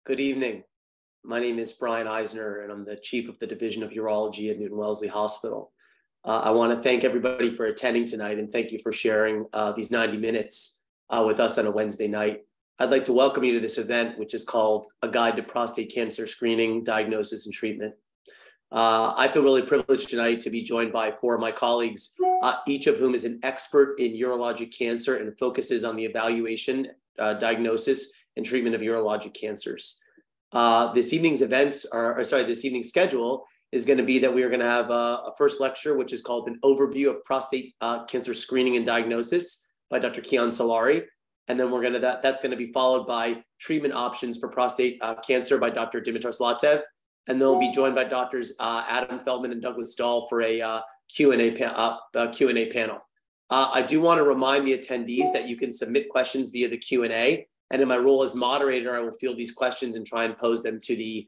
Good evening. My name is Brian Eisner, and I'm the chief of the Division of Urology at Newton-Wellesley Hospital. I want to thank everybody for attending tonight, and thank you for sharing these 90 minutes with us on a Wednesday night. I'd like to welcome you to this event, which is called A Guide to Prostate Cancer Screening, Diagnosis, and Treatment. I feel really privileged tonight to be joined by four of my colleagues, each of whom is an expert in urologic cancer and focuses on the evaluation, diagnosis, and treatment of urologic cancers. This evening's schedule is going to be that we are going to have a first lecture, which is called an overview of prostate cancer screening and diagnosis by Dr. Kian Solari. And then that's going to be followed by treatment options for prostate cancer by Dr. Dimitar Zlatev. And they'll be joined by doctors Adam Feldman and Douglas Dahl for a Q&A panel. I do want to remind the attendees that you can submit questions via the Q&A. And in my role as moderator, I will field these questions and try and pose them to the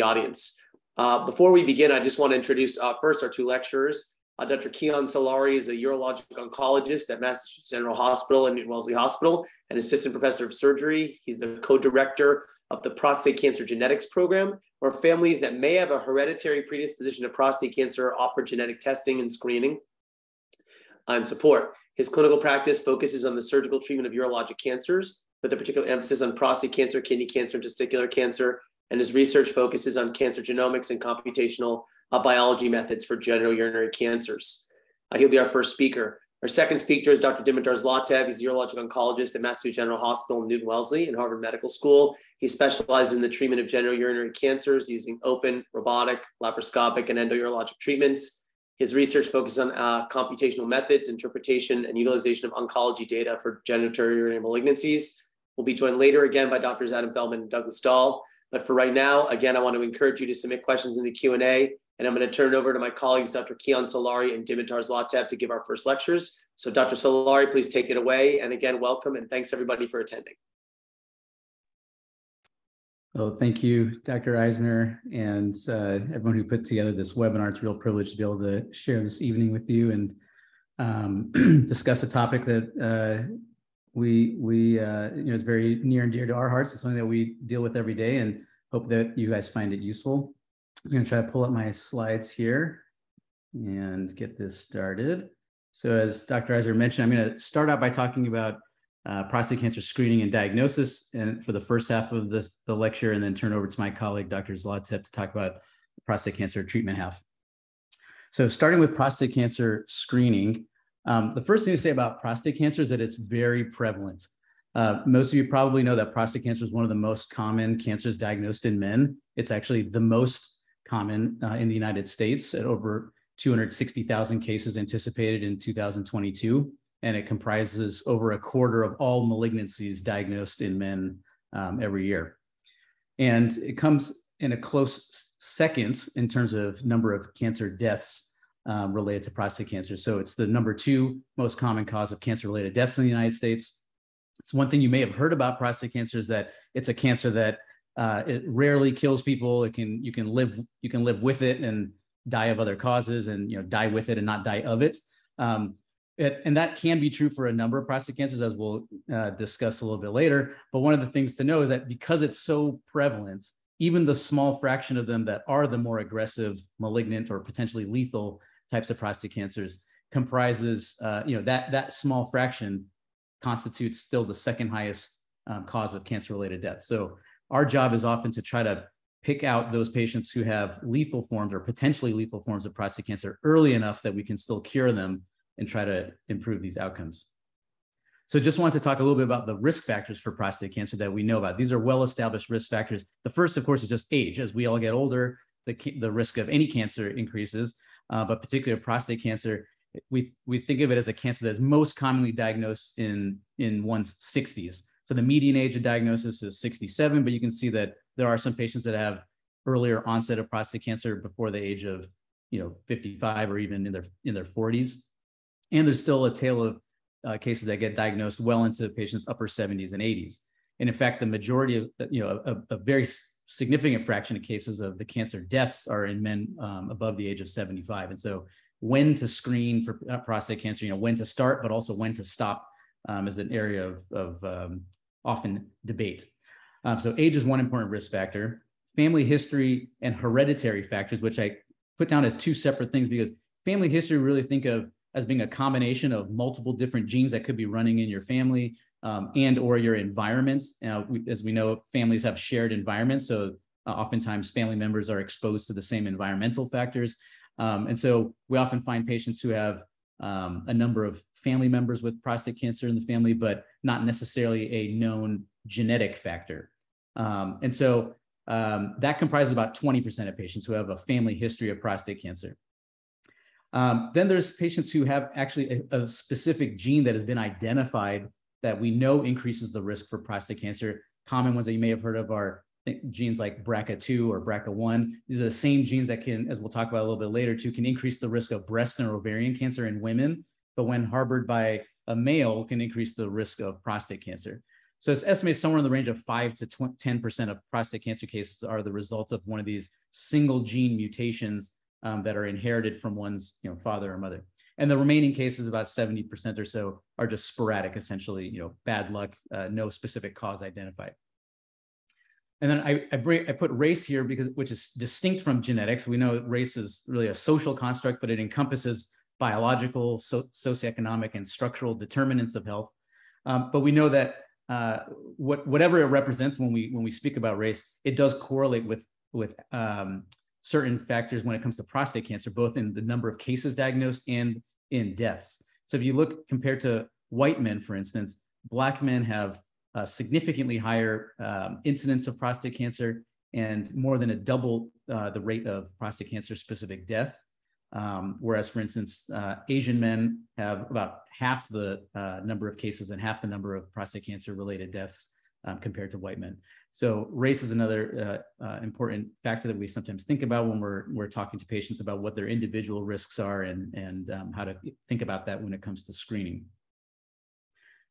audience. Before we begin, I just want to introduce first our two lecturers. Dr. Kian Solari is a urologic oncologist at Massachusetts General Hospital and Newton-Wellesley Hospital, and assistant professor of surgery. He's the co-director of the Prostate Cancer Genetics Program, where families that may have a hereditary predisposition to prostate cancer offer genetic testing and screening and support. His clinical practice focuses on the surgical treatment of urologic cancers, with a particular emphasis on prostate cancer, kidney cancer, and testicular cancer. And his research focuses on cancer genomics and computational biology methods for genitourinary cancers. He'll be our first speaker. Our second speaker is Dr. Dimitar Zlatev. He's a urologic oncologist at Massachusetts General Hospital in Newton-Wellesley and Harvard Medical School. He specializes in the treatment of genitourinary cancers using open, robotic, laparoscopic, and endourologic treatments. His research focuses on computational methods, interpretation, and utilization of oncology data for genitourinary malignancies. We'll be joined later again by Drs. Adam Feldman and Douglas Dahl. But for right now, again, I want to encourage you to submit questions in the Q&A, and I'm going to turn it over to my colleagues, Dr. Kian Solari and Dimitar Zlatev, to give our first lectures. So Dr. Solari, please take it away. And again, welcome, and thanks everybody for attending. Well, thank you, Dr. Eisner, and everyone who put together this webinar. It's a real privilege to be able to share this evening with you and discuss a topic that is very near and dear to our hearts. It's something that we deal with every day, and hope that you guys find it useful. I'm going to try to pull up my slides here and get this started. So as Dr. Eisner mentioned, I'm going to start out by talking about prostate cancer screening and diagnosis and for the first half of the lecture, and then turn over to my colleague, Dr. Zlatev, to talk about the prostate cancer treatment half. So starting with prostate cancer screening, the first thing to say about prostate cancer is that it's very prevalent. Most of you probably know that prostate cancer is one of the most common cancers diagnosed in men. It's actually the most common in the United States, at over 260,000 cases anticipated in 2022. And it comprises over a quarter of all malignancies diagnosed in men every year. And it comes in a close second in terms of number of cancer deaths related to prostate cancer. So it's the number 2 most common cause of cancer-related deaths in the United States. It's one thing you may have heard about prostate cancer is that it's a cancer that it rarely kills people. You can live with it and die of other causes, and die with it and not die of it. And that can be true for a number of prostate cancers, as we'll discuss a little bit later. But one of the things to know is that because it's so prevalent, even the small fraction of them that are the more aggressive, malignant, or potentially lethal types of prostate cancers comprises, that small fraction constitutes still the second highest cause of cancer-related death. So our job is often to try to pick out those patients who have lethal forms or potentially lethal forms of prostate cancer early enough that we can still cure them and try to improve these outcomes. So just wanted to talk a little bit about the risk factors for prostate cancer that we know about. These are well-established risk factors. The first, of course, is just age. As we all get older, the risk of any cancer increases, but particularly prostate cancer, we think of it as a cancer that is most commonly diagnosed in one's 60s. So the median age of diagnosis is 67, but you can see that there are some patients that have earlier onset of prostate cancer before the age of 55 or even in their 40s. And there's still a tail of cases that get diagnosed well into patients' upper 70s and 80s. And in fact, the majority of, a very significant fraction of cases of the cancer deaths are in men above the age of 75. And so when to screen for prostate cancer, when to start, but also when to stop is an area of often debate. So age is one important risk factor. Family history and hereditary factors, which I put down as two separate things, because family history really think of as being a combination of multiple different genes that could be running in your family and or your environments. As we know, families have shared environments, so oftentimes family members are exposed to the same environmental factors. And so we often find patients who have a number of family members with prostate cancer in the family, but not necessarily a known genetic factor. And so that comprises about 20% of patients who have a family history of prostate cancer. Then there's patients who have actually a specific gene that has been identified that we know increases the risk for prostate cancer. Common ones that you may have heard of are genes like BRCA2 or BRCA1. These are the same genes that can, as we'll talk about a little bit later too, can increase the risk of breast and ovarian cancer in women, but when harbored by a male can increase the risk of prostate cancer. So it's estimated somewhere in the range of 5 to 10% of prostate cancer cases are the result of one of these single gene mutations that are inherited from one's father or mother. And the remaining cases, about 70% or so, are just sporadic, essentially, bad luck, no specific cause identified. And then I put race here which is distinct from genetics. We know race is really a social construct, but it encompasses biological, socioeconomic, and structural determinants of health. But we know that whatever it represents when we speak about race, it does correlate with certain factors when it comes to prostate cancer, both in the number of cases diagnosed and in deaths. So if you look compared to white men, for instance, Black men have a significantly higher incidence of prostate cancer and more than a double the rate of prostate cancer specific death. Whereas, for instance, Asian men have about half the number of cases and half the number of prostate cancer related deaths compared to white men. So race is another important factor that we sometimes think about when we're talking to patients about what their individual risks are and how to think about that when it comes to screening.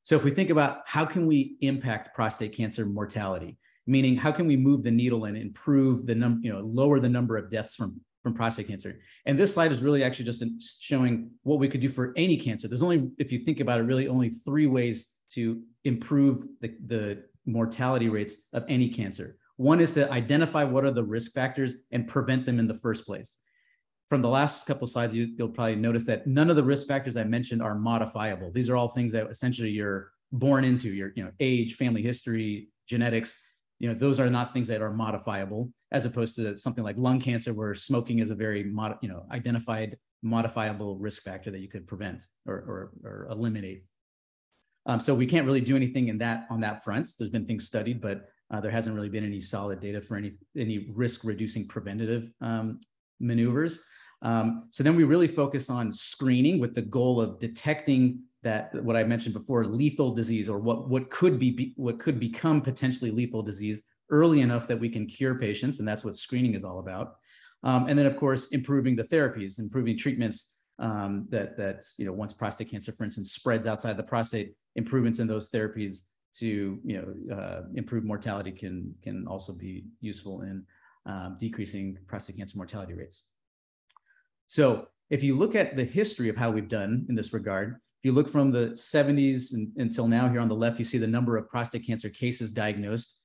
So if we think about how can we impact prostate cancer mortality, meaning how can we move the needle and improve the lower the number of deaths from prostate cancer. And this slide is really actually just showing what we could do for any cancer. There's only, if you think about it, really only 3 ways to improve the mortality rates of any cancer. One is to identify what are the risk factors and prevent them in the first place. From the last couple of slides, you'll probably notice that none of the risk factors I mentioned are modifiable. These are all things that essentially you're born into, your age, family history, genetics. Those are not things that are modifiable, as opposed to something like lung cancer, where smoking is a very identified modifiable risk factor that you could prevent or eliminate. So we can't really do anything on that front. There's been things studied, but there hasn't really been any solid data for any risk reducing preventative maneuvers. So then we really focus on screening with the goal of detecting that, what I mentioned before, lethal disease, or what could become potentially lethal disease early enough that we can cure patients, and that's what screening is all about. And then, of course, improving the therapies, improving treatments that's once prostate cancer, for instance, spreads outside the prostate, improvements in those therapies to improve mortality can also be useful in decreasing prostate cancer mortality rates. So if you look at the history of how we've done in this regard, if you look from the 70s until now, here on the left, you see the number of prostate cancer cases diagnosed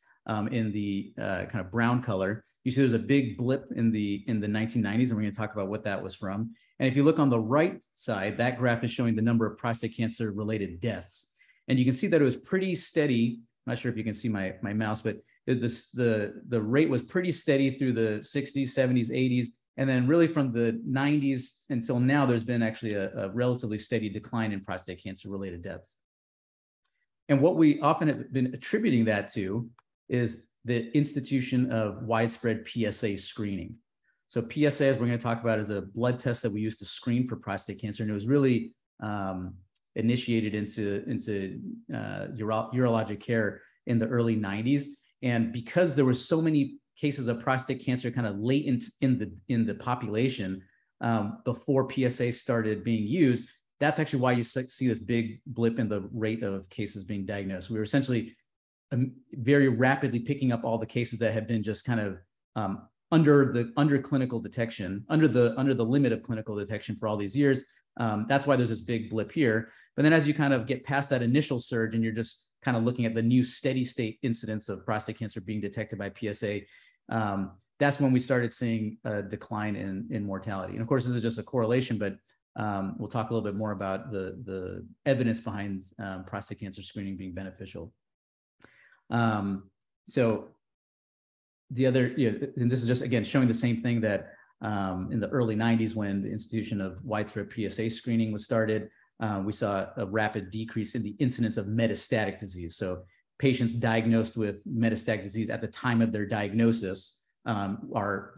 in the kind of brown color. You see there's a big blip in the 1990s, and we're going to talk about what that was from. And if you look on the right side, that graph is showing the number of prostate cancer related deaths. And you can see that it was pretty steady. I'm not sure if you can see my mouse, but the rate was pretty steady through the 60s, 70s, 80s. And then really from the 90s until now, there's been actually a relatively steady decline in prostate cancer related deaths. And what we often have been attributing that to is the institution of widespread PSA screening. So PSA, as we're going to talk about, is a blood test that we use to screen for prostate cancer. And it was really initiated into urologic care in the early 90s. And because there were so many cases of prostate cancer kind of latent in the population before PSA started being used, that's actually why you see this big blip in the rate of cases being diagnosed. We were essentially very rapidly picking up all the cases that had been just kind of under clinical detection, under the limit of clinical detection for all these years. That's why there's this big blip here. But then as you kind of get past that initial surge and you're just kind of looking at the new steady state incidence of prostate cancer being detected by PSA, that's when we started seeing a decline in mortality. And of course, this is just a correlation, but we'll talk a little bit more about the evidence behind prostate cancer screening being beneficial. So the other, and this is just, again, showing the same thing that in the early 90s, when the institution of widespread PSA screening was started, we saw a rapid decrease in the incidence of metastatic disease. So patients diagnosed with metastatic disease at the time of their diagnosis are,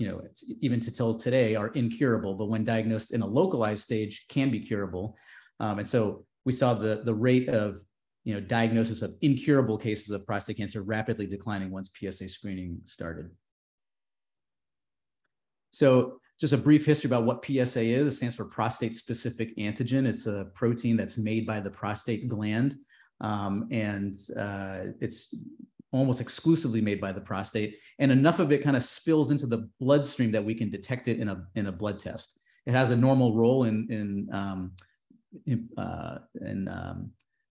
even till today, are incurable, but when diagnosed in a localized stage can be curable. And so we saw the rate of diagnosis of incurable cases of prostate cancer rapidly declining once PSA screening started. So just a brief history about what PSA is. It stands for prostate-specific antigen. It's a protein that's made by the prostate gland, and it's almost exclusively made by the prostate. And enough of it kind of spills into the bloodstream that we can detect it in a blood test. It has a normal role in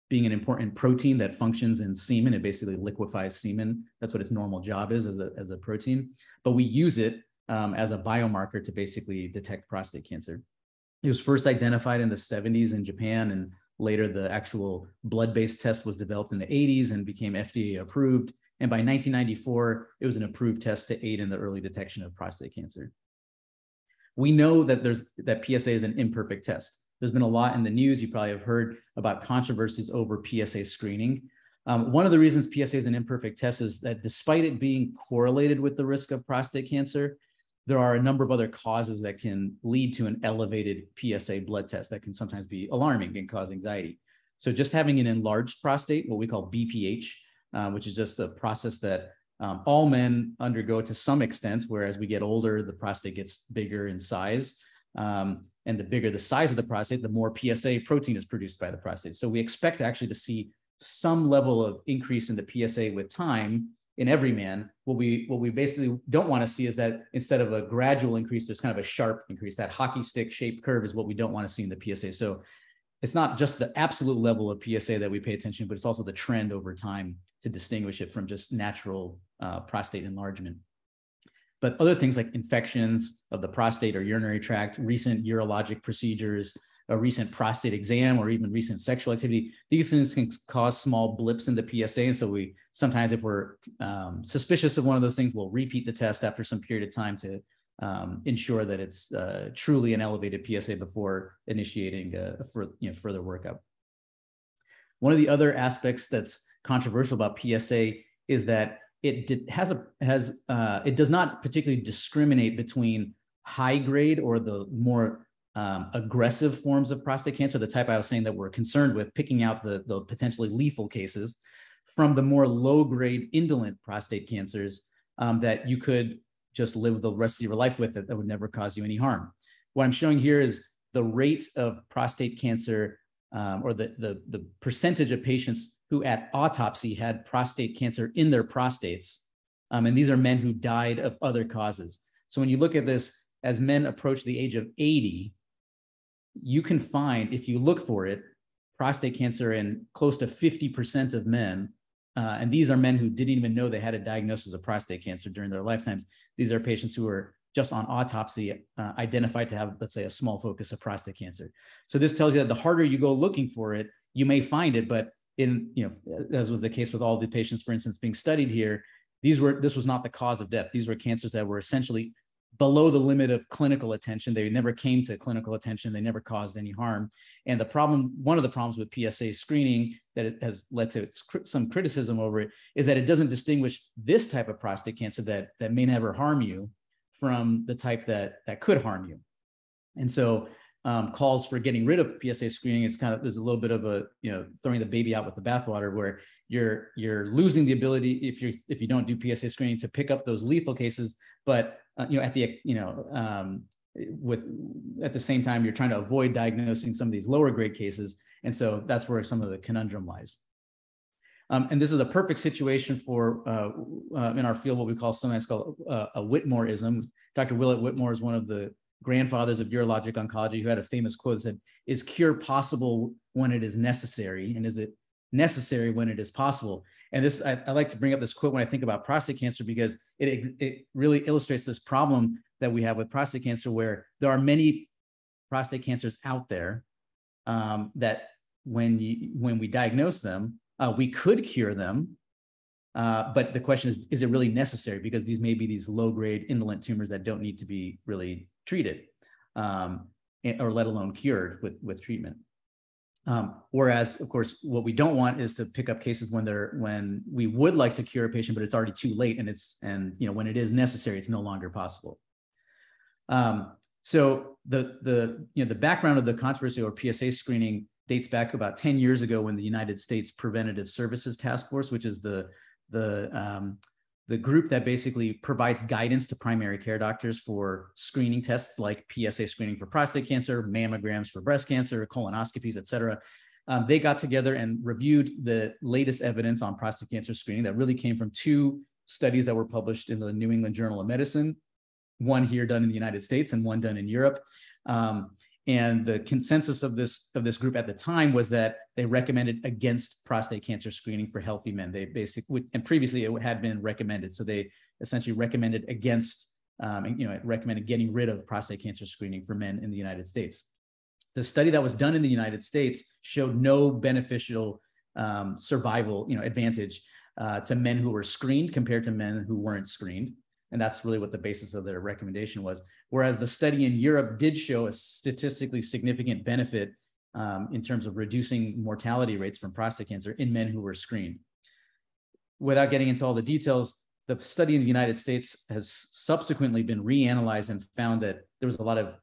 being an important protein that functions in semen. It basically liquefies semen. That's what its normal job is as a protein. But we use it as a biomarker to basically detect prostate cancer. It was first identified in the 70s in Japan, and later the actual blood-based test was developed in the 80s and became FDA approved. And by 1994, it was an approved test to aid in the early detection of prostate cancer. We know that PSA is an imperfect test. There's been a lot in the news. You probably have heard about controversies over PSA screening. One of the reasons PSA is an imperfect test is that despite it being correlated with the risk of prostate cancer, there are a number of other causes that can lead to an elevated PSA blood test that can sometimes be alarming and cause anxiety. So just having an enlarged prostate, what we call BPH, which is just the process that all men undergo to some extent, where as we get older, the prostate gets bigger in size. And the bigger the size of the prostate, the more PSA protein is produced by the prostate. So we expect actually to see some level of increase in the PSA with time in every man. What we basically don't want to see is that instead of a gradual increase, there's kind of a sharp increase. That hockey stick shaped curve is what we don't want to see in the PSA. So it's not just the absolute level of PSA that we pay attention to, but it's also the trend over time to distinguish it from just natural prostate enlargement. But other things like infections of the prostate or urinary tract, recent urologic procedures, a recent prostate exam, or even recent sexual activity, these things can cause small blips in the PSA. And so we sometimes, if we're suspicious of one of those things, we'll repeat the test after some period of time to ensure that it's truly an elevated PSA before initiating further workup. One of the other aspects that's controversial about PSA is that it does not particularly discriminate between high grade or the more aggressive forms of prostate cancer, the type I was saying that we're concerned with, picking out the potentially lethal cases, from the more low grade indolent prostate cancers that you could just live the rest of your life with, that would never cause you any harm. What I'm showing here is the rate of prostate cancer or the percentage of patients who at autopsy had prostate cancer in their prostates. And these are men who died of other causes. So when you look at this, as men approach the age of 80, you can find, if you look for it, prostate cancer in close to 50% of men. And these are men who didn't even know they had a diagnosis of prostate cancer during their lifetimes. These are patients who were just on autopsy identified to have, let's say, a small focus of prostate cancer. So this tells you that the harder you go looking for it, you may find it, but as was the case with all the patients, for instance, being studied here, this was not the cause of death. These were cancers that were essentially below the limit of clinical attention. They never came to clinical attention. They never caused any harm. And one of the problems with PSA screening that it has led to some criticism over it is that it doesn't distinguish this type of prostate cancer that may never harm you from the type that could harm you. And so calls for getting rid of PSA screening is there's a little bit of a, throwing the baby out with the bathwater, where you're losing the ability, if you don't do PSA screening, to pick up those lethal cases. But at the same time, you're trying to avoid diagnosing some of these lower grade cases. And so that's where some of the conundrum lies. And this is a perfect situation for, in our field, what we call sometimes called a Whitmoreism. Dr. Willett Whitmore is one of the grandfathers of urologic oncology, who had a famous quote that said, "Is cure possible when it is necessary? And is it necessary when it is possible. And this, I like to bring up this quote when I think about prostate cancer, because it really illustrates this problem that we have with prostate cancer, where there are many prostate cancers out there that when we diagnose them, we could cure them. But the question is it really necessary? Because these may be these low-grade indolent tumors that don't need to be really treated, or let alone cured with treatment. Whereas, of course, what we don't want is to pick up cases when we would like to cure a patient, but it's already too late, and when it is necessary, it's no longer possible. So the background of the controversy or PSA screening dates back about 10 years ago, when the United States Preventative Services Task Force, which is the group that basically provides guidance to primary care doctors for screening tests like PSA screening for prostate cancer, mammograms for breast cancer, colonoscopies, et cetera. They got together and reviewed the latest evidence on prostate cancer screening that really came from 2 studies that were published in the New England Journal of Medicine, one here done in the United States and one done in Europe. And the consensus of this group at the time was that they recommended against prostate cancer screening for healthy men. They basically, and previously it had been recommended, so they essentially recommended against, it recommended getting rid of prostate cancer screening for men in the United States. The study that was done in the United States showed no beneficial survival, advantage to men who were screened compared to men who weren't screened. And that's really what the basis of their recommendation was. Whereas the study in Europe did show a statistically significant benefit in terms of reducing mortality rates from prostate cancer in men who were screened. Without getting into all the details, the study in the United States has subsequently been reanalyzed and found that there was a lot of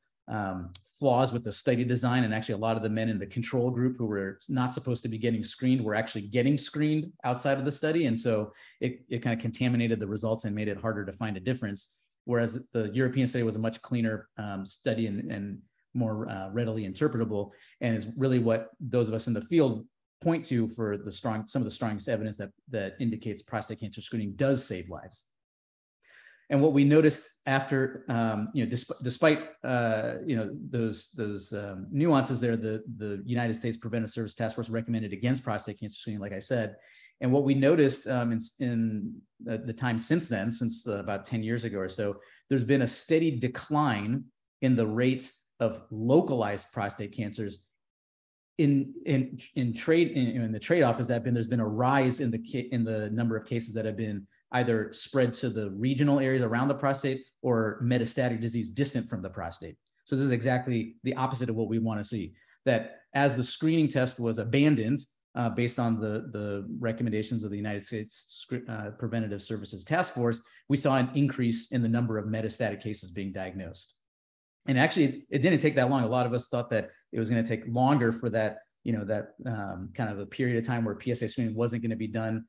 flaws with the study design, and actually a lot of the men in the control group who were not supposed to be getting screened were actually getting screened outside of the study. And so it kind of contaminated the results and made it harder to find a difference. Whereas the European study was a much cleaner study and more readily interpretable, and is really what those of us in the field point to for some of the strongest evidence that indicates prostate cancer screening does save lives. And what we noticed after, despite those nuances there, the United States Preventive Services Task Force recommended against prostate cancer screening, like I said. And what we noticed in the time since then, since about 10 years ago or so, there's been a steady decline in the rate of localized prostate cancers. In the trade-off is that there's been a rise in the number of cases that have been either spread to the regional areas around the prostate or metastatic disease distant from the prostate. So this is exactly the opposite of what we want to see. That as the screening test was abandoned based on the recommendations of the United States Preventative Services Task Force, we saw an increase in the number of metastatic cases being diagnosed. And actually, it didn't take that long. A lot of us thought that it was going to take longer for that, kind of a period of time where PSA screening wasn't going to be done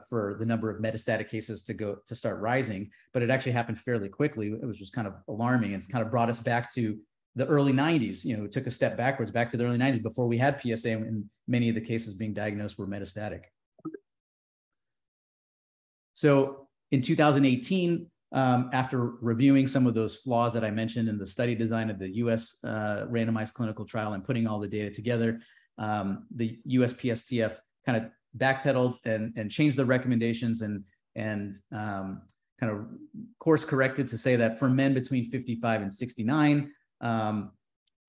for the number of metastatic cases to start rising, but it actually happened fairly quickly. It was just kind of alarming, and it's kind of brought us back to the early 90s. It took a step backwards back to the early 90s before we had PSA, and many of the cases being diagnosed were metastatic. So in 2018, after reviewing some of those flaws that I mentioned in the study design of the US randomized clinical trial and putting all the data together, the USPSTF kind of backpedaled and changed the recommendations and kind of course corrected to say that for men between 55 and 69,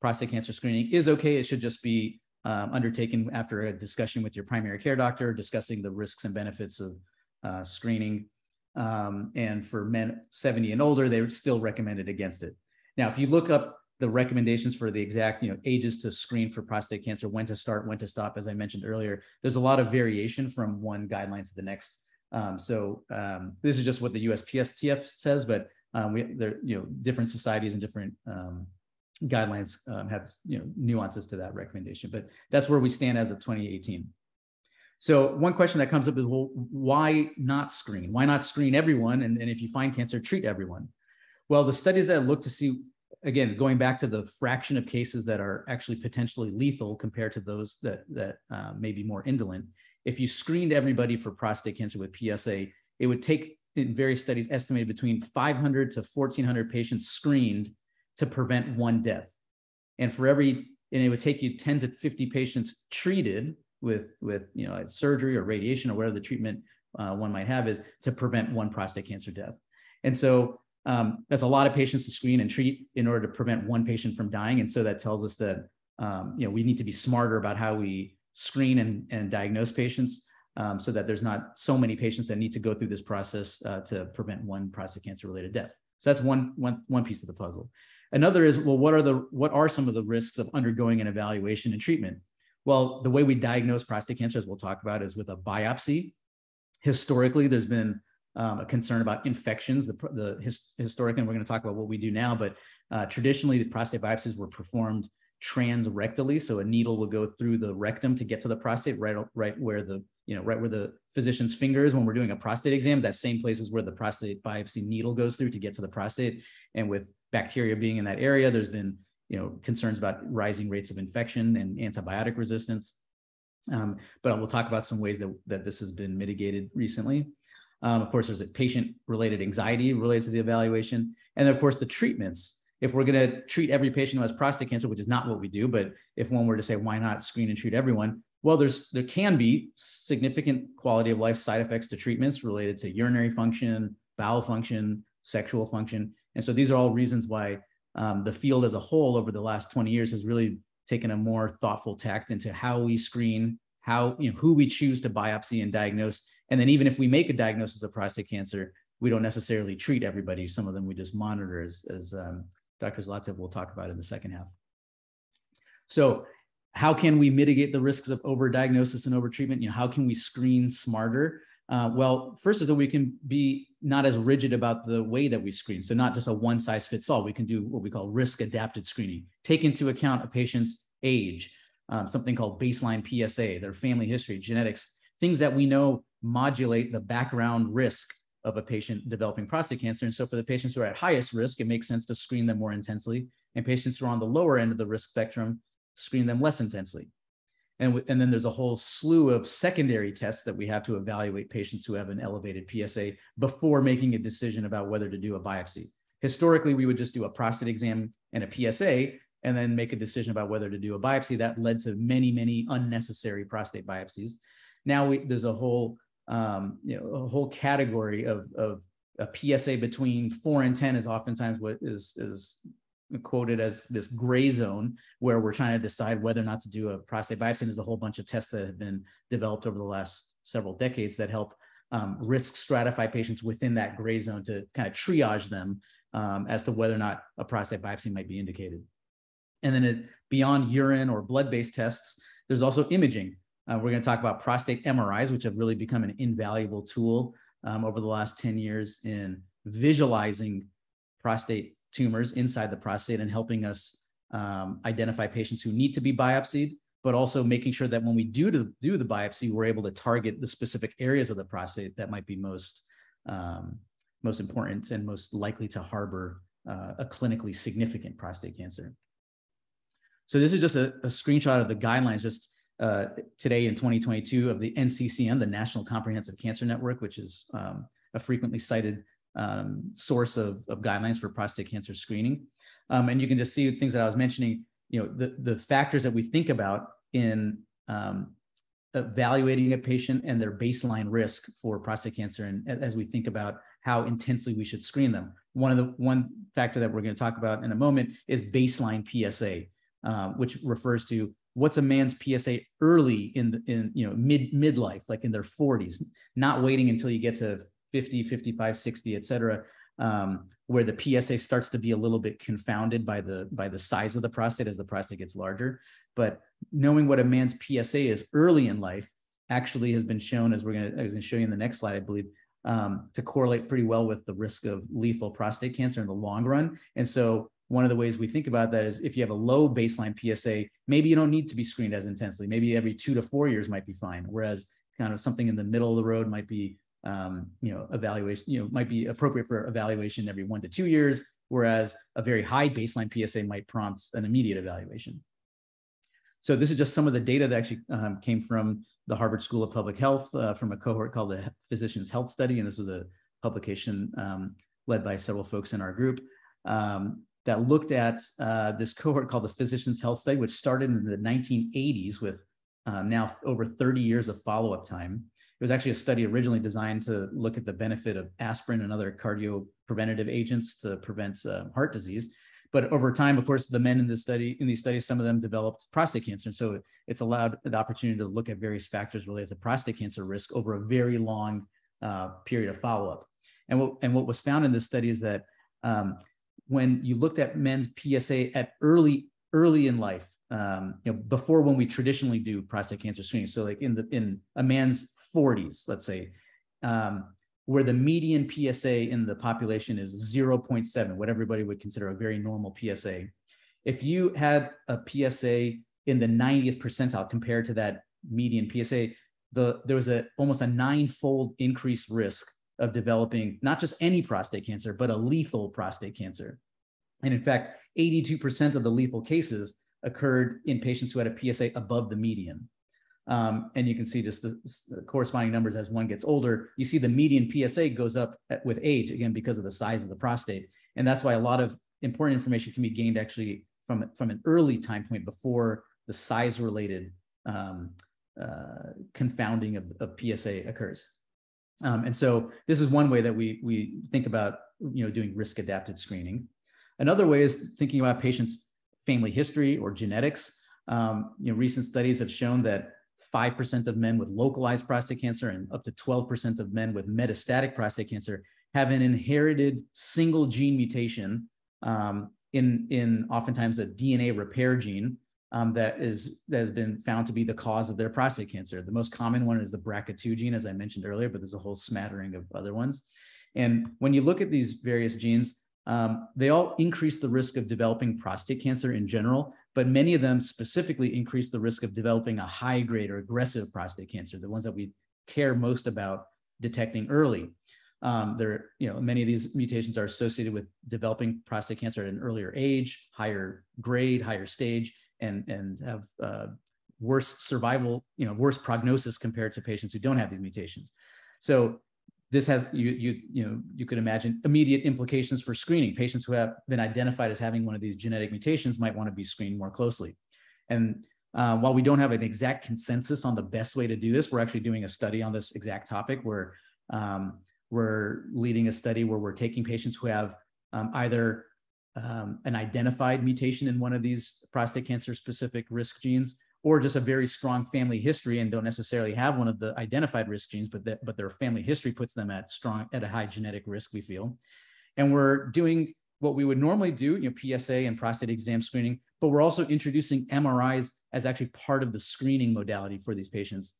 prostate cancer screening is okay. It should just be undertaken after a discussion with your primary care doctor, discussing the risks and benefits of screening. And for men 70 and older, they were still recommended against it. Now, if you look up the recommendations for the exact ages to screen for prostate cancer, when to start, when to stop, as I mentioned earlier, there's a lot of variation from one guideline to the next. This is just what the USPSTF says, but different societies and different guidelines have nuances to that recommendation. But that's where we stand as of 2018. So one question that comes up is, well, why not screen? Why not screen everyone? And if you find cancer, treat everyone. Well, the studies that look to see, again, going back to the fraction of cases that are actually potentially lethal compared to those that may be more indolent, if you screened everybody for prostate cancer with PSA, it would take, in various studies, estimated between 500 to 1,400 patients screened to prevent one death. And it would take you 10 to 50 patients treated like surgery or radiation or whatever the treatment one might have is to prevent one prostate cancer death. And so that's a lot of patients to screen and treat in order to prevent one patient from dying. And so that tells us that we need to be smarter about how we screen and diagnose patients so that there's not so many patients that need to go through this process to prevent one prostate cancer related death. So that's one piece of the puzzle. Another is, well, what are some of the risks of undergoing an evaluation and treatment? Well, the way we diagnose prostate cancer, as we'll talk about, is with a biopsy. Historically, there's been a concern about infections. Historically, and we're going to talk about what we do now, but traditionally, the prostate biopsies were performed transrectally, so a needle will go through the rectum to get to the prostate, right where the physician's finger is when we're doing a prostate exam. That same place is where the prostate biopsy needle goes through to get to the prostate. And with bacteria being in that area, there's been concerns about rising rates of infection and antibiotic resistance. But we'll talk about some ways that this has been mitigated recently. Of course, there's a patient-related anxiety related to the evaluation. And then, of course, the treatments. If we're going to treat every patient who has prostate cancer, which is not what we do, but if one were to say, why not screen and treat everyone? Well, there can be significant quality of life side effects to treatments related to urinary function, bowel function, sexual function. And so these are all reasons why the field as a whole over the last 20 years has really taken a more thoughtful tact into how we screen, who we choose to biopsy and diagnose. And then even if we make a diagnosis of prostate cancer, we don't necessarily treat everybody. Some of them we just monitor, as Dr. Zlotsev will talk about in the second half. So how can we mitigate the risks of overdiagnosis and overtreatment? How can we screen smarter? Well, first is that we can be not as rigid about the way that we screen. So not just a one size fits all. We can do what we call risk adapted screening. Take into account a patient's age, something called baseline PSA, their family history, genetics, things that we know modulate the background risk of a patient developing prostate cancer. And so for the patients who are at highest risk, it makes sense to screen them more intensely. And patients who are on the lower end of the risk spectrum, screen them less intensely. And then there's a whole slew of secondary tests that we have to evaluate patients who have an elevated PSA before making a decision about whether to do a biopsy. Historically, we would just do a prostate exam and a PSA and then make a decision about whether to do a biopsy. That led to many, many unnecessary prostate biopsies. Now there's a whole category of a PSA between 4 and 10 is oftentimes what is quoted as this gray zone, where we're trying to decide whether or not to do a prostate biopsy. And there's a whole bunch of tests that have been developed over the last several decades that help risk stratify patients within that gray zone to kind of triage them as to whether or not a prostate biopsy might be indicated. And then beyond urine or blood-based tests, there's also imaging. We're going to talk about prostate MRIs, which have really become an invaluable tool over the last 10 years in visualizing prostate tumors inside the prostate and helping us identify patients who need to be biopsied, but also making sure that when we do the biopsy, we're able to target the specific areas of the prostate that might be most important and most likely to harbor a clinically significant prostate cancer. So this is just a screenshot of the guidelines just today in 2022 of the NCCN, the National Comprehensive Cancer Network, which is a frequently cited source of guidelines for prostate cancer screening. And you can just see things that I was mentioning, the factors that we think about in evaluating a patient and their baseline risk for prostate cancer. And as we think about how intensely we should screen them, one factor that we're going to talk about in a moment is baseline PSA, which refers to what's a man's PSA early in midlife, like in their 40s, not waiting until you get to 50, 55, 60, et cetera, where the PSA starts to be a little bit confounded by the size of the prostate as the prostate gets larger. But knowing what a man's PSA is early in life actually has been shown, as I was going to show you in the next slide, I believe, to correlate pretty well with the risk of lethal prostate cancer in the long run. And so one of the ways we think about that is if you have a low baseline PSA, maybe you don't need to be screened as intensely. Maybe every 2 to 4 years might be fine. Whereas kind of something in the middle of the road might be evaluation, might be appropriate for evaluation every 1 to 2 years, whereas a very high baseline PSA might prompt an immediate evaluation. So this is just some of the data that actually came from the Harvard School of Public Health from a cohort called the Physicians' Health Study. And this was a publication led by several folks in our group that looked at this cohort called the Physicians' Health Study, which started in the 1980s with now over 30 years of follow-up time. It was actually a study originally designed to look at the benefit of aspirin and other cardio preventative agents to prevent heart disease. But over time, of course, the men in these studies, some of them developed prostate cancer. And so it's allowed the opportunity to look at various factors related to prostate cancer risk over a very long period of follow-up. And what was found in this study is that when you looked at men's PSA at early in life, before when we traditionally do prostate cancer screening, so like in a man's 40s, let's say, where the median PSA in the population is 0.7, what everybody would consider a very normal PSA. If you had a PSA in the 90th percentile compared to that median PSA, there was almost a 9-fold increased risk of developing not just any prostate cancer, but a lethal prostate cancer. And in fact, 82% of the lethal cases occurred in patients who had a PSA above the median. And you can see just the corresponding numbers as one gets older. You see the median PSA goes up with age, again, because of the size of the prostate. And that's why a lot of important information can be gained actually from an early time point before the size-related confounding of PSA occurs. And so this is one way that we think about doing risk-adapted screening. Another way is thinking about patients' family history or genetics. Recent studies have shown that 5% of men with localized prostate cancer and up to 12% of men with metastatic prostate cancer have an inherited single gene mutation in oftentimes a DNA repair gene that has been found to be the cause of their prostate cancer. The most common one is the BRCA2 gene, as I mentioned earlier, but there's a whole smattering of other ones. And when you look at these various genes, they all increase the risk of developing prostate cancer in general, but many of them specifically increase the risk of developing a high-grade or aggressive prostate cancer, the ones that we care most about detecting early. Many of these mutations are associated with developing prostate cancer at an earlier age, higher grade, higher stage, and have worse survival, worse prognosis compared to patients who don't have these mutations. So this has, you could imagine immediate implications for screening. Patients who have been identified as having one of these genetic mutations might want to be screened more closely. And while we don't have an exact consensus on the best way to do this, we're actually doing a study on this exact topic where we're leading a study where we're taking patients who have either an identified mutation in one of these prostate cancer specific risk genes, or just a very strong family history and don't necessarily have one of the identified risk genes, but their family history puts them at a high genetic risk, we feel. And we're doing what we would normally do, PSA and prostate exam screening, but we're also introducing MRIs as actually part of the screening modality for these patients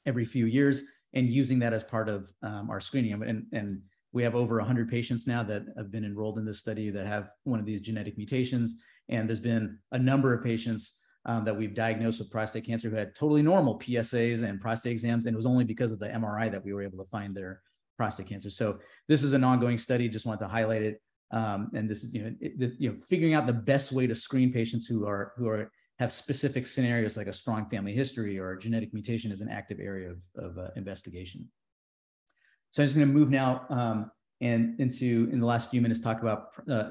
every few years and using that as part of our screening. And we have over 100 patients now that have been enrolled in this study that have one of these genetic mutations. And there's been a number of patients that we've diagnosed with prostate cancer who had totally normal PSAs and prostate exams, and it was only because of the MRI that we were able to find their prostate cancer. So this is an ongoing study. Just wanted to highlight it, and this is figuring out the best way to screen patients who have specific scenarios like a strong family history or a genetic mutation is an active area of investigation. So I'm just going to move now in the last few minutes talk about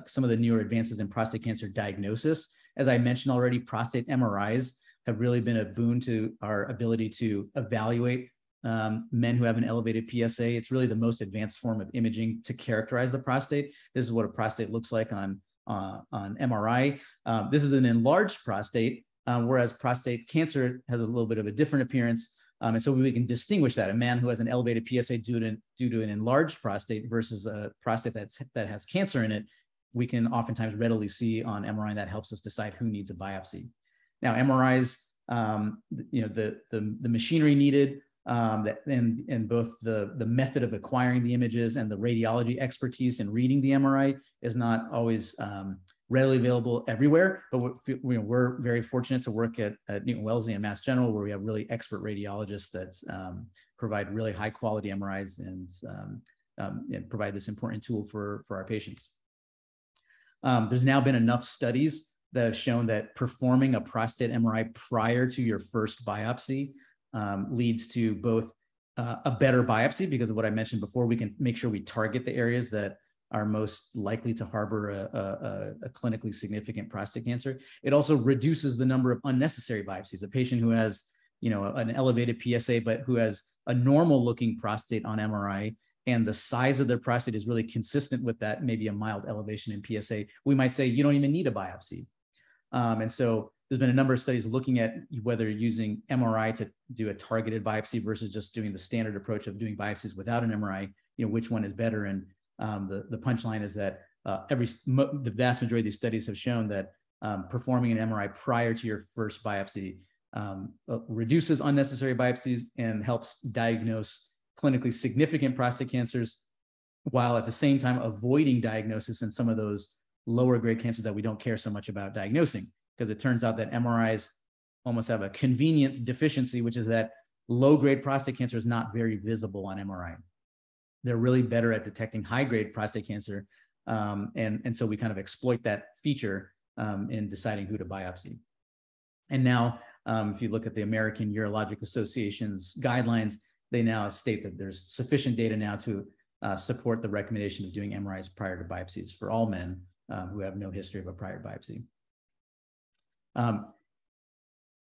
some of the newer advances in prostate cancer diagnosis. As I mentioned already, prostate MRIs have really been a boon to our ability to evaluate men who have an elevated PSA. It's really the most advanced form of imaging to characterize the prostate. This is what a prostate looks like on MRI. This is an enlarged prostate, whereas prostate cancer has a little bit of a different appearance. And so we can distinguish that a man who has an elevated PSA due to an enlarged prostate versus a prostate that has cancer in it, we can oftentimes readily see on MRI, and that helps us decide who needs a biopsy. Now, MRIs, the machinery needed, and both the method of acquiring the images and the radiology expertise in reading the MRI is not always readily available everywhere, but we're very fortunate to work at Newton-Wellesley and Mass General, where we have really expert radiologists that provide really high quality MRIs and provide this important tool for our patients. There's now been enough studies that have shown that performing a prostate MRI prior to your first biopsy leads to both a better biopsy, because of what I mentioned before. We can make sure we target the areas that are most likely to harbor a clinically significant prostate cancer. It also reduces the number of unnecessary biopsies. A patient who has an elevated PSA, but who has a normal looking prostate on MRI, and the size of their prostate is really consistent with that, maybe a mild elevation in PSA, we might say you don't even need a biopsy. And so there's been a number of studies looking at whether using MRI to do a targeted biopsy versus just doing the standard approach of doing biopsies without an MRI, which one is better. And the punchline is that the vast majority of these studies have shown that performing an MRI prior to your first biopsy reduces unnecessary biopsies and helps diagnose clinically significant prostate cancers, while at the same time avoiding diagnosis in some of those lower grade cancers that we don't care so much about diagnosing, because it turns out that MRIs almost have a convenient deficiency, which is that low grade prostate cancer is not very visible on MRI. They're really better at detecting high grade prostate cancer. And so we kind of exploit that feature in deciding who to biopsy. And now, if you look at the American Urologic Association's guidelines, they now state that there's sufficient data now to support the recommendation of doing MRIs prior to biopsies for all men who have no history of a prior biopsy.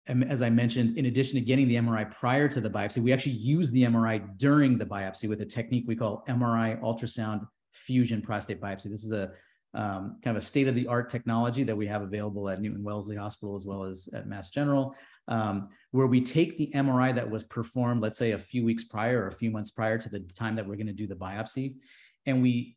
And as I mentioned, in addition to getting the MRI prior to the biopsy, we actually use the MRI during the biopsy with a technique we call MRI ultrasound fusion prostate biopsy. This is a kind of a state-of-the-art technology that we have available at Newton-Wellesley Hospital as well as at Mass General, where we take the MRI that was performed, let's say a few weeks prior or a few months prior to the time that we're going to do the biopsy, and we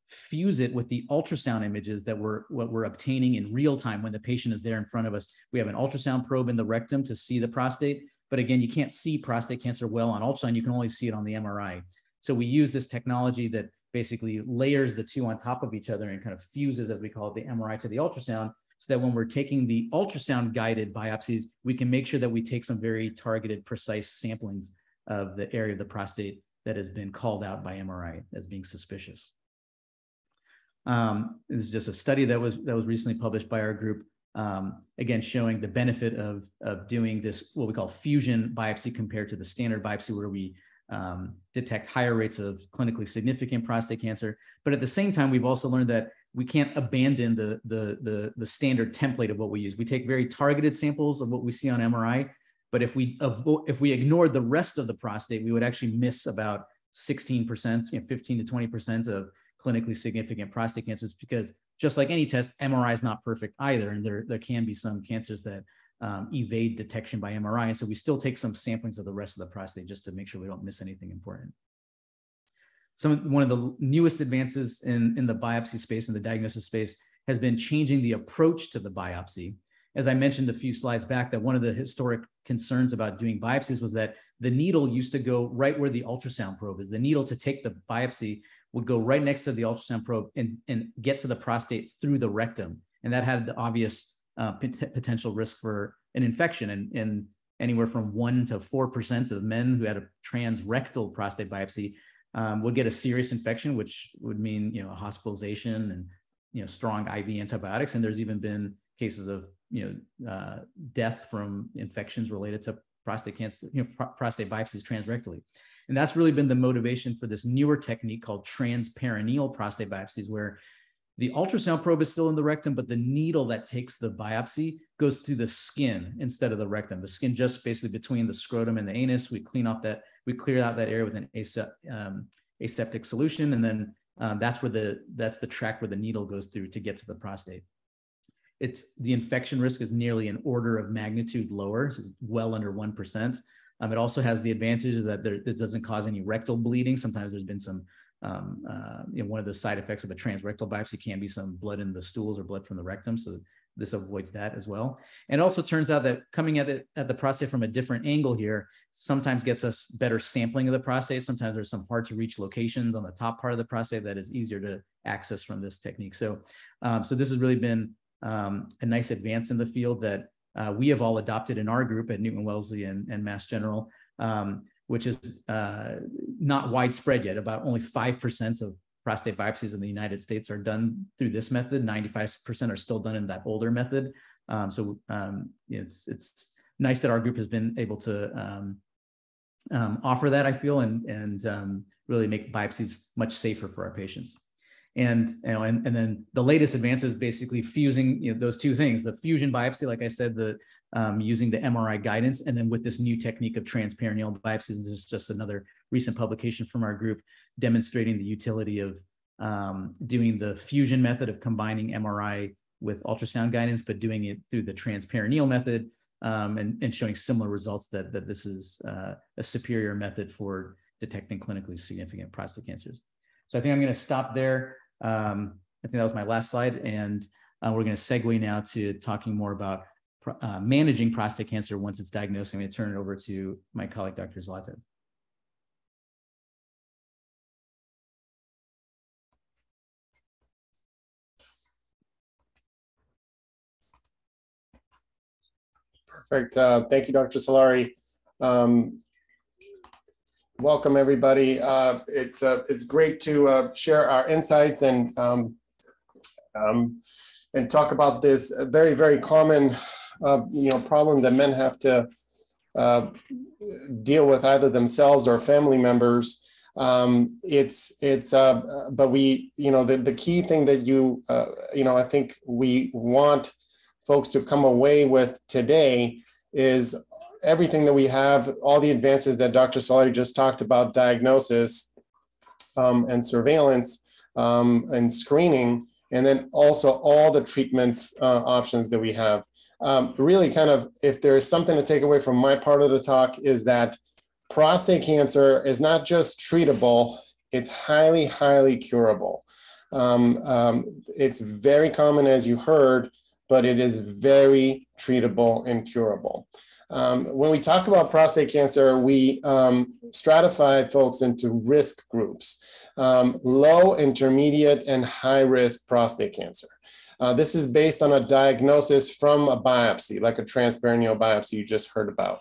fuse it with the ultrasound images that we're obtaining in real time when the patient is there in front of us. We have an ultrasound probe in the rectum to see the prostate, but again, you can't see prostate cancer well on ultrasound. You can only see it on the MRI. So we use this technology that basically layers the two on top of each other and kind of fuses, as we call it, the MRI to the ultrasound, so that when we're taking the ultrasound guided biopsies, we can make sure that we take some very targeted, precise samplings of the area of the prostate that has been called out by MRI as being suspicious. This is just a study that was recently published by our group, again, showing the benefit of doing this, what we call fusion biopsy, compared to the standard biopsy where we detect higher rates of clinically significant prostate cancer. But at the same time, we've also learned that we can't abandon the standard template of what we use. We take very targeted samples of what we see on MRI, but if we ignored the rest of the prostate, we would actually miss about 16%, 15 to 20% of clinically significant prostate cancers, because just like any test, MRI is not perfect either. And there can be some cancers that evade detection by MRI. And so we still take some samplings of the rest of the prostate just to make sure we don't miss anything important. One of the newest advances in the biopsy space, in the diagnosis space, has been changing the approach to the biopsy. As I mentioned a few slides back, that one of the historic concerns about doing biopsies was that the needle used to go right where the ultrasound probe is. The needle to take the biopsy would go right next to the ultrasound probe and get to the prostate through the rectum. And that had the obvious potential risk for an infection. And anywhere from 1% to 4% of men who had a transrectal prostate biopsy would get a serious infection, which would mean, a hospitalization and, strong IV antibiotics. And there's even been cases of, death from infections related to prostate cancer, prostate biopsies transrectally. And that's really been the motivation for this newer technique called transperineal prostate biopsies, where the ultrasound probe is still in the rectum, but the needle that takes the biopsy goes through the skin instead of the rectum. The skin just basically between the scrotum and the anus. We clear out that area with an aseptic solution, and then that's the track where the needle goes through to get to the prostate. The infection risk is nearly an order of magnitude lower, so it's well under 1%. It also has the advantages that it doesn't cause any rectal bleeding. Sometimes there's been some, one of the side effects of a transrectal biopsy can be some blood in the stools or blood from the rectum. So this avoids that as well. And it also turns out that coming at the prostate from a different angle here sometimes gets us better sampling of the prostate. Sometimes there's some hard to reach locations on the top part of the prostate that is easier to access from this technique. So this has really been a nice advance in the field that we have all adopted in our group at Newton-Wellesley and Mass General, which is not widespread yet. About only 5% of prostate biopsies in the United States are done through this method. 95% are still done in that older method. It's nice that our group has been able to offer that, I feel, and really make biopsies much safer for our patients. And and then the latest advances basically fusing those two things: the fusion biopsy, like I said, the using the MRI guidance, and then with this new technique of transperineal biopsies. This is just another recent publication from our group demonstrating the utility of doing the fusion method of combining MRI with ultrasound guidance, but doing it through the transperineal method, and showing similar results that this is a superior method for detecting clinically significant prostate cancers. So I think I'm going to stop there. I think that was my last slide, and we're going to segue now to talking more about managing prostate cancer once it's diagnosed. I'm going to turn it over to my colleague, Dr. Zlatev. Perfect. Thank you, Dr. Solari. Welcome, everybody. It's great to share our insights and talk about this very, very common problem that men have to deal with, either themselves or family members. But we, the key thing that I think we want folks to come away with today is everything that we have, all the advances that Dr. Solari just talked about, diagnosis and surveillance and screening, and then also all the treatments options that we have. Really kind of, if there is something to take away from my part of the talk, is that prostate cancer is not just treatable, it's highly, highly curable. It's very common, as you heard, but it is very treatable and curable. When we talk about prostate cancer, we stratify folks into risk groups: low, intermediate, and high risk prostate cancer. This is based on a diagnosis from a biopsy, like a transperineal biopsy you just heard about.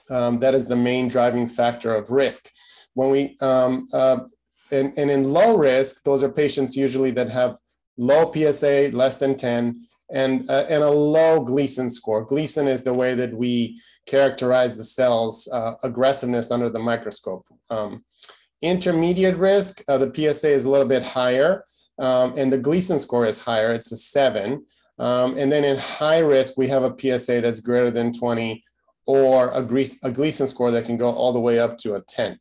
That is the main driving factor of risk. When we and in low risk, those are patients usually that have low PSA, less than 10, and a low Gleason score. Gleason is the way that we characterize the cell's aggressiveness under the microscope. Intermediate risk, the PSA is a little bit higher, and the Gleason score is higher. It's a 7. And then in high risk, we have a PSA that's greater than 20, or a Gleason score that can go all the way up to a 10.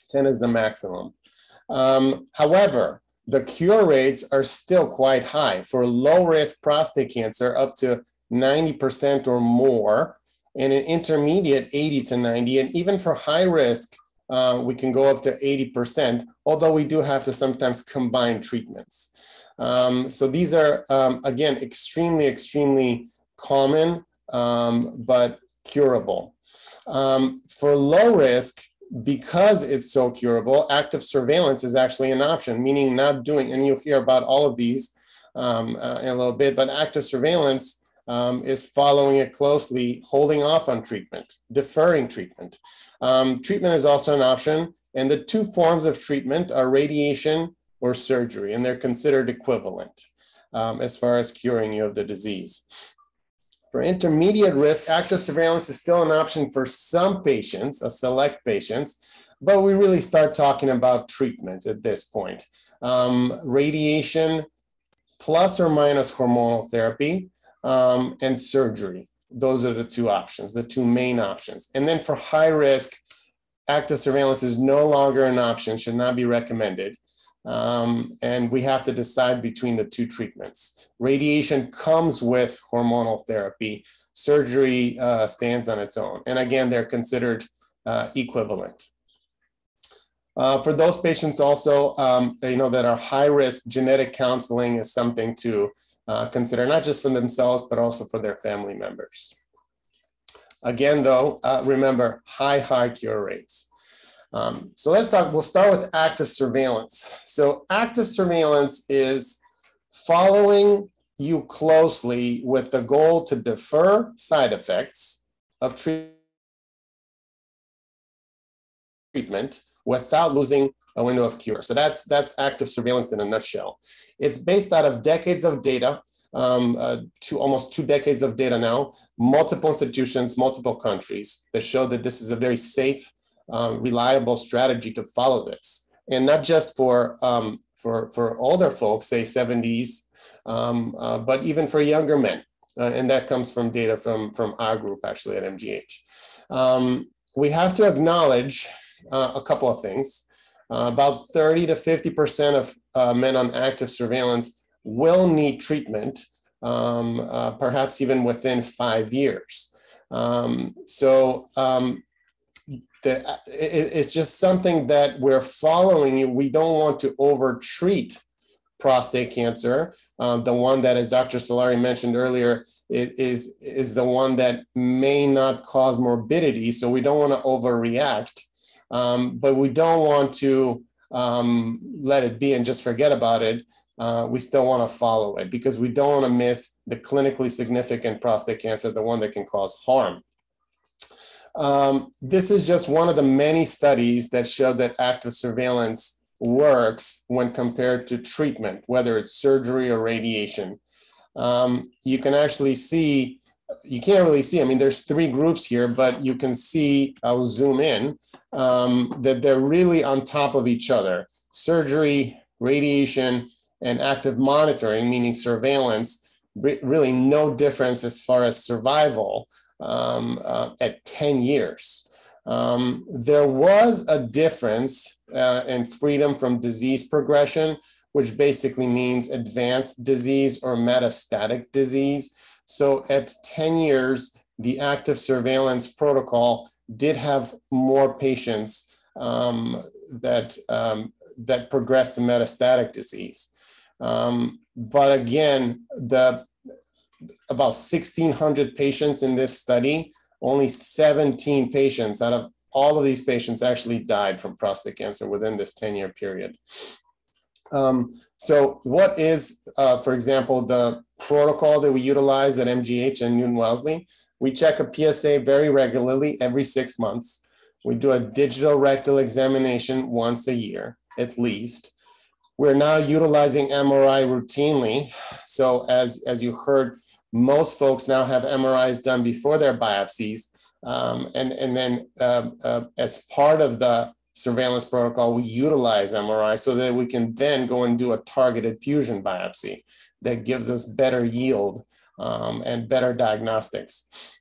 10 is the maximum. However, the cure rates are still quite high. For low-risk prostate cancer, up to 90% or more, and in intermediate, 80 to 90, and even for high risk, we can go up to 80%, although we do have to sometimes combine treatments. So these are, again, extremely, extremely common, but curable. For low risk, because it's so curable, active surveillance is actually an option, meaning not doing, and you'll hear about all of these in a little bit, but active surveillance is following it closely, holding off on treatment, deferring treatment. Treatment is also an option, and the two forms of treatment are radiation or surgery, and they're considered equivalent as far as curing you of the disease. For intermediate risk, active surveillance is still an option for some patients, a select patients, but we really start talking about treatment at this point. Radiation plus or minus hormonal therapy and surgery. Those are the two options, the two main options. And then for high risk, active surveillance is no longer an option, should not be recommended. And we have to decide between the two treatments. Radiation comes with hormonal therapy. Surgery stands on its own. And again, they're considered equivalent. For those patients also, that are high risk, genetic counseling is something to consider, not just for themselves, but also for their family members. Again, though, remember, high cure rates. So let's talk, we'll start with active surveillance. So active surveillance is following you closely with the goal to defer side effects of treatment without losing a window of cure. So that's active surveillance in a nutshell. It's based out of decades of data, almost 2 decades of data now, multiple institutions, multiple countries that show that this is a very safe, reliable strategy to follow this. and not just for older folks, say 70s, but even for younger men. And that comes from data from our group, actually, at MGH. We have to acknowledge a couple of things. About 30 to 50% of men on active surveillance will need treatment, perhaps even within 5 years. It's just something that we're following. We don't want to overtreat prostate cancer. The one that, as Dr. Solari mentioned earlier, is the one that may not cause morbidity. So we don't want to overreact, but we don't want to let it be and just forget about it. We still want to follow it because we don't want to miss the clinically significant prostate cancer, the one that can cause harm. This is just one of the many studies that show that active surveillance works when compared to treatment, whether it's surgery or radiation. You can actually see, you can't really see, I mean, there's 3 groups here, but you can see, I'll zoom in, that they're really on top of each other. Surgery, radiation, and active monitoring, meaning surveillance, really no difference as far as survival at 10 years. There was a difference in freedom from disease progression, which basically means advanced disease or metastatic disease. So at 10 years, the active surveillance protocol did have more patients that progressed to metastatic disease. But again, about 1,600 patients in this study, only 17 patients out of all of these patients actually died from prostate cancer within this 10-year period. So what is, for example, the protocol that we utilize at MGH and Newton-Wellesley? We check a PSA very regularly, every 6 months. We do a digital rectal examination once a year, at least. We're now utilizing MRI routinely. So as you heard, most folks now have MRIs done before their biopsies. And then as part of the surveillance protocol, we utilize MRI so that we can then go and do a targeted fusion biopsy that gives us better yield and better diagnostics.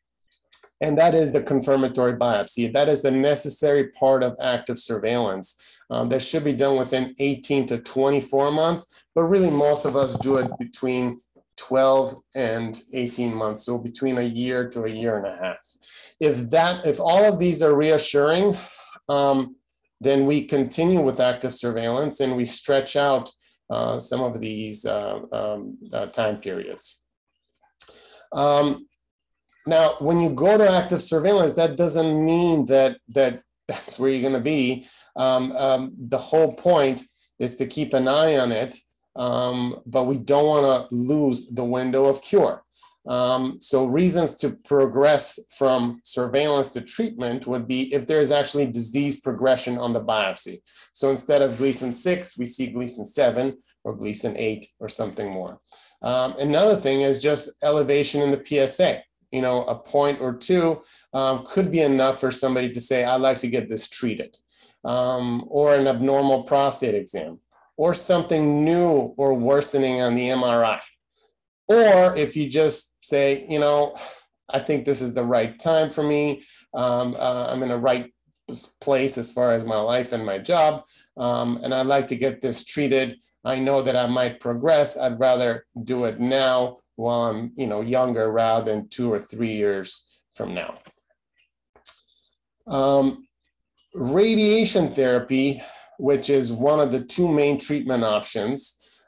And that is the confirmatory biopsy. That is the necessary part of active surveillance that should be done within 18 to 24 months, but really most of us do it between 12 and 18 months, so between a year to a year and a half. If all of these are reassuring, then we continue with active surveillance and we stretch out some of these time periods. Now, when you go to active surveillance, that doesn't mean that that's where you're going to be. The whole point is to keep an eye on it, but we don't want to lose the window of cure. So reasons to progress from surveillance to treatment would be if there is actually disease progression on the biopsy. So instead of Gleason 6, we see Gleason 7 or Gleason 8 or something more. Another thing is just elevation in the PSA. You know, a point or two could be enough for somebody to say, I'd like to get this treated, or an abnormal prostate exam, or something new or worsening on the MRI. Or if you just say, you know, I think this is the right time for me, I'm in the right place as far as my life and my job, and I'd like to get this treated. I know that I might progress. I'd rather do it now while I'm, you know, younger rather than 2 or 3 years from now. Radiation therapy, which is one of the 2 main treatment options,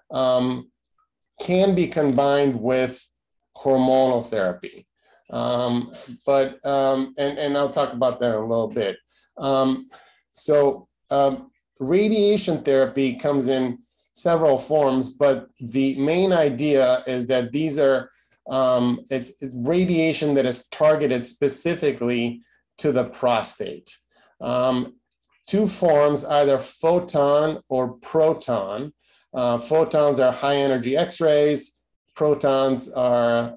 can be combined with hormonal therapy. And I'll talk about that in a little bit. Radiation therapy comes in several forms, but the main idea is that these are, it's radiation that is targeted specifically to the prostate. 2 forms, either photon or proton. Photons are high energy X-rays. Protons are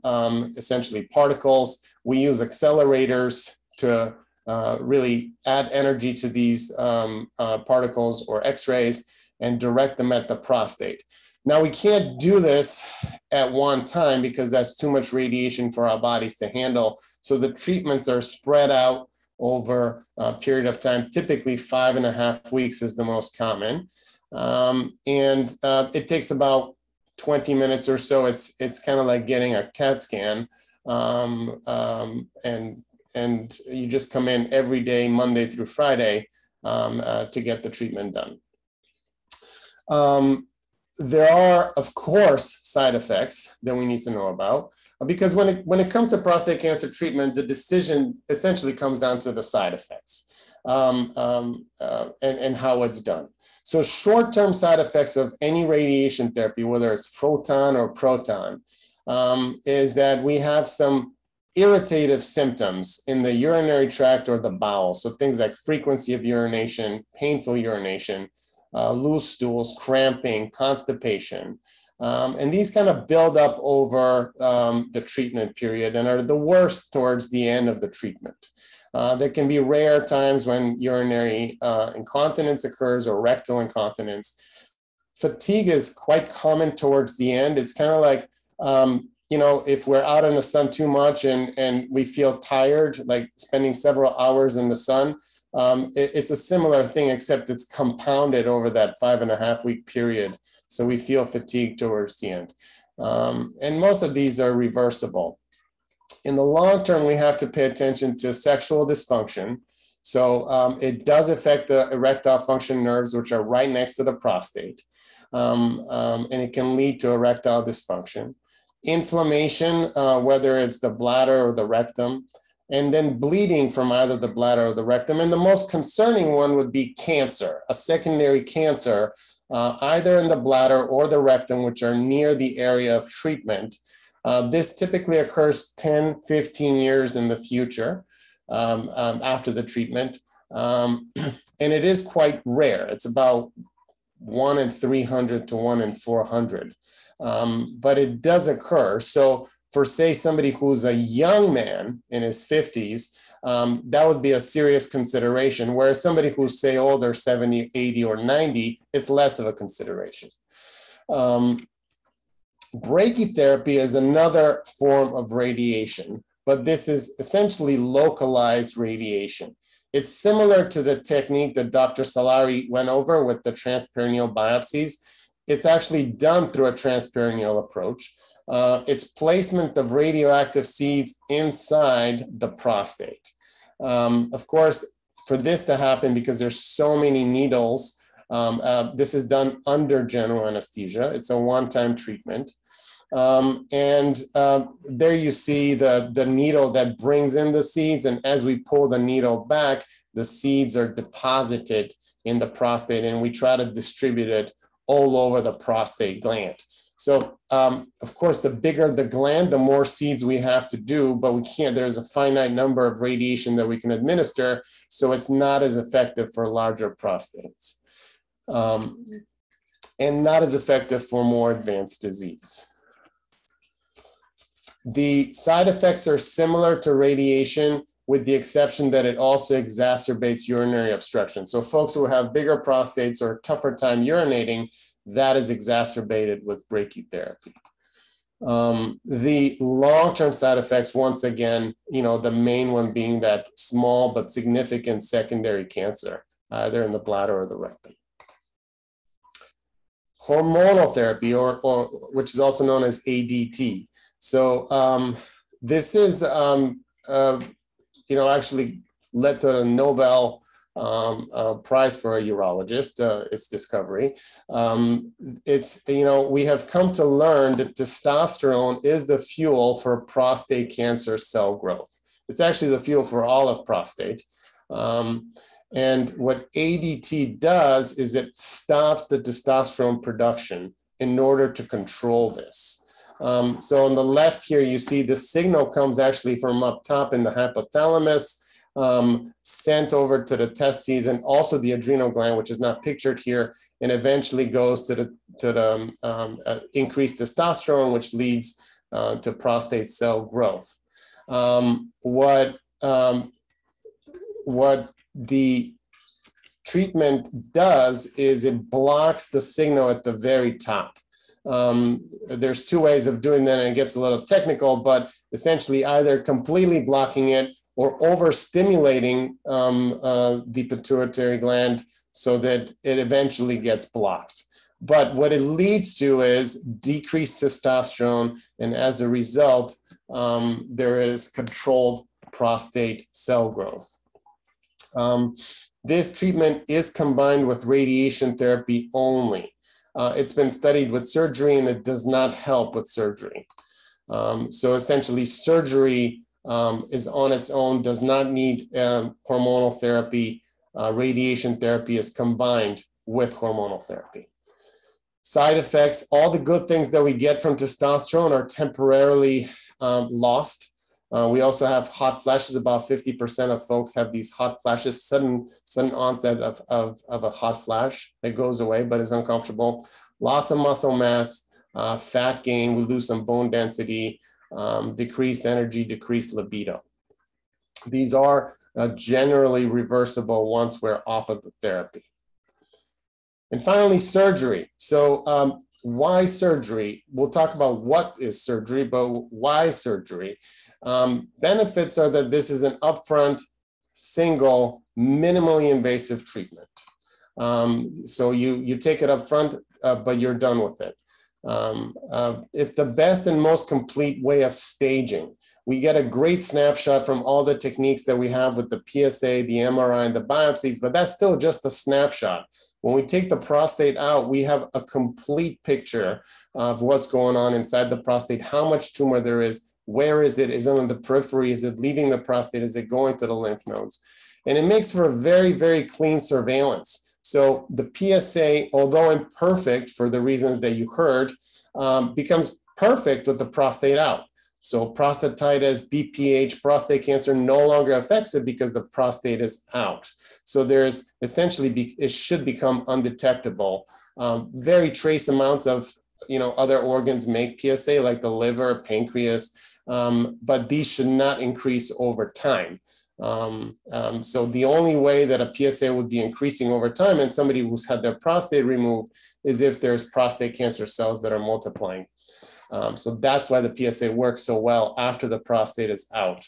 essentially particles. We use accelerators to really add energy to these particles or X-rays and direct them at the prostate. Now, we can't do this at one time because that's too much radiation for our bodies to handle. So the treatments are spread out over a period of time. Typically 5.5 weeks is the most common. It takes about 20 minutes or so. It's kind of like getting a CAT scan. And you just come in every day, Monday through Friday, to get the treatment done. There are, of course, side effects that we need to know about, because when it comes to prostate cancer treatment, the decision essentially comes down to the side effects and how it's done. So short-term side effects of any radiation therapy, whether it's photon or proton, is that we have some irritative symptoms in the urinary tract or the bowel. So things like frequency of urination, painful urination, loose stools, cramping, constipation. And these kind of build up over the treatment period and are the worst towards the end of the treatment. There can be rare times when urinary incontinence occurs or rectal incontinence. Fatigue is quite common towards the end. It's kind of like, if we're out in the sun too much and we feel tired, like spending several hours in the sun, it's a similar thing, except it's compounded over that 5.5 week period. So we feel fatigue towards the end. And most of these are reversible. In the long term, we have to pay attention to sexual dysfunction. So it does affect the erectile function nerves, which are right next to the prostate. And it can lead to erectile dysfunction. Inflammation, whether it's the bladder or the rectum, and then bleeding from either the bladder or the rectum. And the most concerning one would be cancer, a secondary cancer, either in the bladder or the rectum, which are near the area of treatment. This typically occurs 10, 15 years in the future after the treatment. And it is quite rare. It's about 1 in 300 to 1 in 400. But it does occur. So for, say, somebody who's a young man in his 50s, that would be a serious consideration. Whereas somebody who's, say, older, 70, 80, or 90, it's less of a consideration. Brachytherapy is another form of radiation, but this is essentially localized radiation. It's similar to the technique that Dr. Solari went over with the transperineal biopsies. It's actually done through a transperineal approach. It's placement of radioactive seeds inside the prostate. Of course, for this to happen, because there's so many needles, this is done under general anesthesia. It's a one-time treatment. There you see the needle that brings in the seeds, and as we pull the needle back, the seeds are deposited in the prostate, and we try to distribute it all over the prostate gland. So, of course, the bigger the gland, the more seeds we have to do, but we can't, there's a finite number of radiation that we can administer, so it's not as effective for larger prostates. And not as effective for more advanced disease. The side effects are similar to radiation, with the exception that it also exacerbates urinary obstruction. So folks who have bigger prostates or tougher time urinating, that is exacerbated with brachytherapy. The long-term side effects, once again, the main one being that small but significant secondary cancer, either in the bladder or the rectum. Hormonal therapy, or which is also known as ADT. So this is, actually led to a Nobel prize for a urologist, its discovery. We have come to learn that testosterone is the fuel for prostate cancer cell growth. It's actually the fuel for all of prostate. And what ADT does is it stops the testosterone production in order to control this. So on the left here, you see the signal comes actually from up top in the hypothalamus, sent over to the testes and also the adrenal gland, which is not pictured here, and eventually goes to the increased testosterone, which leads what the treatment does is it blocks the signal at the very top. There's two ways of doing that, and it gets a little technical, but essentially either completely blocking it or overstimulating the pituitary gland so that it eventually gets blocked. But what it leads to is decreased testosterone, and as a result, there is controlled prostate cell growth. This treatment is combined with radiation therapy only. It's been studied with surgery, and it does not help with surgery. So essentially, surgery is on its own, does not need hormonal therapy. Radiation therapy is combined with hormonal therapy. Side effects, all the good things that we get from testosterone are temporarily lost. We also have hot flashes. About 50% of folks have these hot flashes, sudden onset of a hot flash that goes away but is uncomfortable. Loss of muscle mass, fat gain, we lose some bone density, decreased energy, decreased libido. These are generally reversible once we're off of the therapy. And finally, surgery. So why surgery? We'll talk about what is surgery, but why surgery? Benefits are that this is an upfront, single, minimally invasive treatment. So you take it up front, but you're done with it. It's the best and most complete way of staging. We get a great snapshot from all the techniques that we have with the PSA, the MRI, and the biopsies, but that's still just a snapshot. When we take the prostate out, we have a complete picture of what's going on inside the prostate, how much tumor there is, where is it? Is it on the periphery? Is it leaving the prostate? Is it going to the lymph nodes? And it makes for a very, very clean surveillance. So the PSA, although imperfect for the reasons that you heard, becomes perfect with the prostate out. So prostatitis, BPH, prostate cancer no longer affects it because the prostate is out. So there's essentially, it should become undetectable. Very trace amounts of other organs make PSA, like the liver, pancreas, but these should not increase over time. So the only way that a PSA would be increasing over time in somebody who's had their prostate removed is if there's prostate cancer cells that are multiplying. So that's why the PSA works so well after the prostate is out.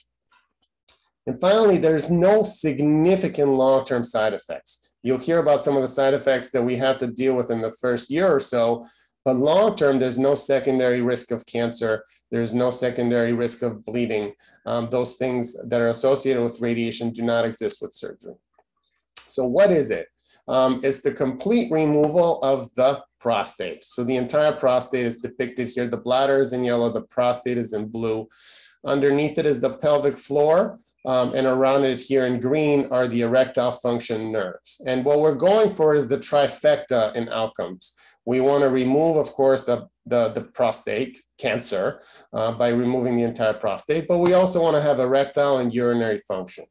And finally, there's no significant long-term side effects. You'll hear about some of the side effects that we have to deal with in the first year or so, but long-term, there's no secondary risk of cancer. There's no secondary risk of bleeding. Those things that are associated with radiation do not exist with surgery. So what is it? It's the complete removal of the prostate. So the entire prostate is depicted here. The bladder is in yellow, the prostate is in blue. Underneath it is the pelvic floor, and around it here in green are the erectile function nerves. And what we're going for is the trifecta in outcomes. We want to remove, of course, the prostate cancer by removing the entire prostate, but we also want to have erectile and urinary function.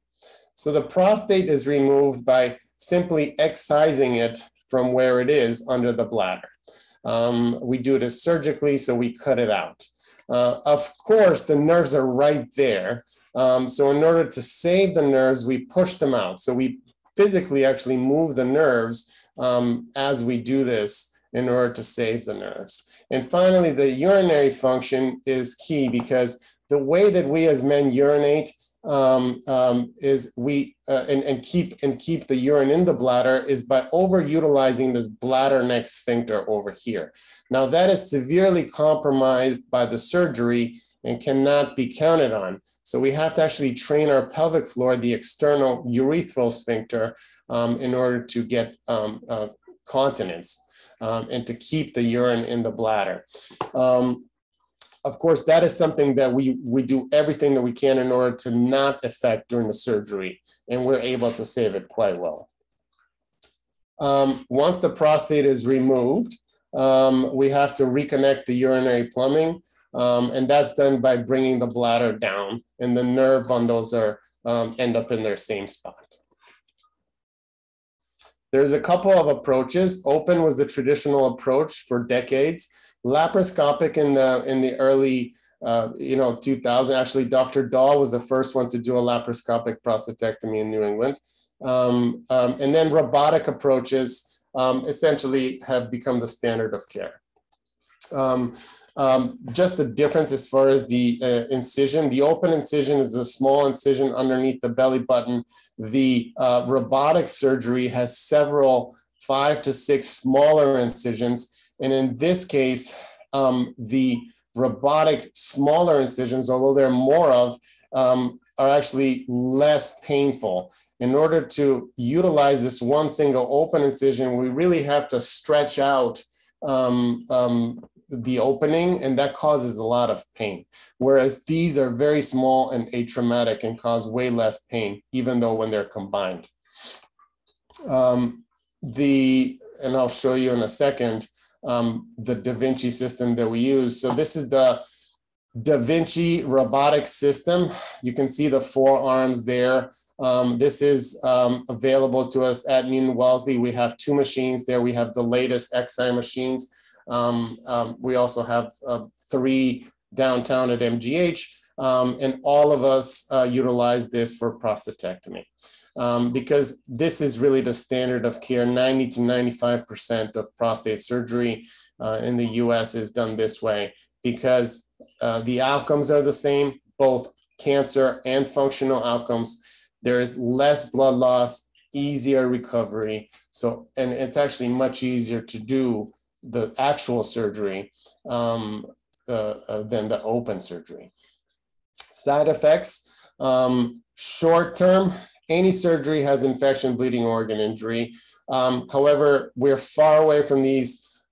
So the prostate is removed by simply excising it from where it is under the bladder. We do this surgically, so we cut it out. Of course, the nerves are right there. So in order to save the nerves, we push them out. So we physically actually move the nerves as we do this in order to save the nerves. And finally, the urinary function is key because the way that we as men urinate is keep the urine in the bladder is by overutilizing this bladder neck sphincter over here. Now that is severely compromised by the surgery and cannot be counted on. So we have to actually train our pelvic floor, the external urethral sphincter, in order to get continence. And to keep the urine in the bladder. Of course, that is something that we do everything that we can in order to not affect during the surgery, and we're able to save it quite well. Once the prostate is removed, we have to reconnect the urinary plumbing, and that's done by bringing the bladder down, and the nerve bundles end up in their same spot. There's a couple of approaches. Open was the traditional approach for decades. Laparoscopic in the early 2000. Actually, Dr. Dahl was the first one to do a laparoscopic prostatectomy in New England. And then robotic approaches essentially have become the standard of care. Just the difference as far as the incision. The open incision is a small incision underneath the belly button. The robotic surgery has several 5 to 6 smaller incisions. And in this case, the robotic smaller incisions, although there are more of, are actually less painful. In order to utilize this one single open incision, we really have to stretch out the opening, and that causes a lot of pain. Whereas these are very small and atraumatic and cause way less pain, even though when they're combined. And I'll show you in a second, the Da Vinci system that we use. So this is the Da Vinci robotic system. You can see the 4 arms there. This is available to us at Newton-Wellesley. We have 2 machines there. We have the latest XI machines. We also have 3 downtown at MGH, and all of us utilize this for prostatectomy because this is really the standard of care. 90 to 95% of prostate surgery in the US is done this way because the outcomes are the same, both cancer and functional outcomes. There is less blood loss, easier recovery. So, and it's actually much easier to do the actual surgery than the open surgery. Side effects, short term, any surgery has infection, bleeding, organ injury. However, we're far away from these,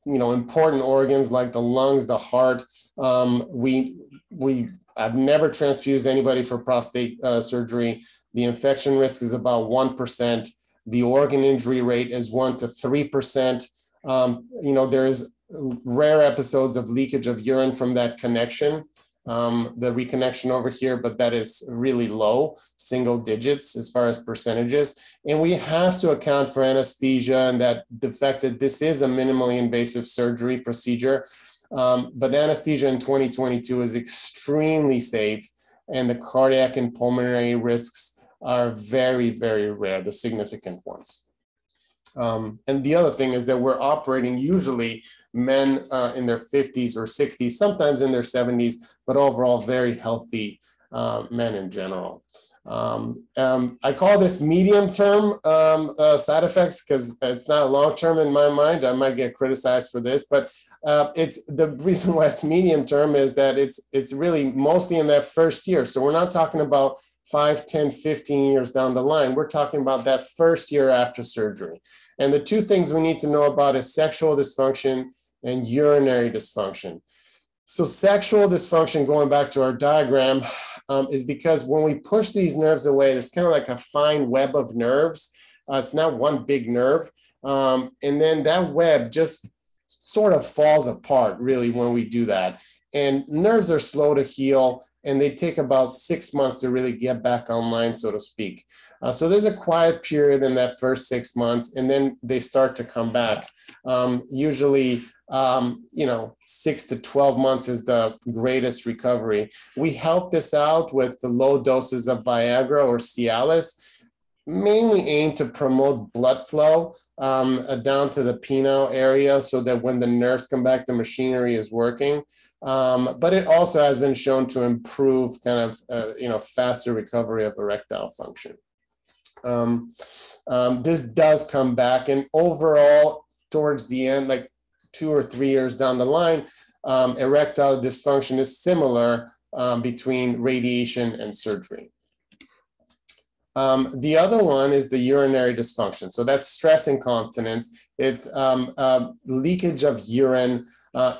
important organs like the lungs, the heart. I've never transfused anybody for prostate surgery. The infection risk is about 1%. The organ injury rate is 1 to 3%. There's rare episodes of leakage of urine from that connection, the reconnection over here, but that is really low, single digits as far as percentages. And we have to account for anesthesia and that the fact that this is a minimally invasive surgery procedure. But anesthesia in 2022 is extremely safe, and the cardiac and pulmonary risks are very, very rare, the significant ones. And the other thing is that we're operating usually men in their 50s or 60s, sometimes in their 70s, but overall very healthy men in general. I call this medium-term side effects because it's not long-term in my mind. I might get criticized for this, but it's the reason why it's medium-term is that it's really mostly in that first year. So we're not talking about 5, 10, 15 years down the line. We're talking about that first year after surgery. And the 2 things we need to know about is sexual dysfunction and urinary dysfunction. So sexual dysfunction, going back to our diagram, is because when we push these nerves away, it's kind of like a fine web of nerves. It's not one big nerve. And then that web just sort of falls apart, really, when we do that. And nerves are slow to heal, and they take about 6 months to really get back online, so to speak. So there's a quiet period in that first 6 months, and then they start to come back. Usually, 6 to 12 months is the greatest recovery. We help this out with the low doses of Viagra or Cialis, mainly aimed to promote blood flow down to the penile area so that when the nerves come back, the machinery is working. But it also has been shown to improve kind of, faster recovery of erectile function. This does come back, and overall, towards the end, like 2 or 3 years down the line, erectile dysfunction is similar between radiation and surgery. The other one is the urinary dysfunction. So that's stress incontinence. It's leakage of urine,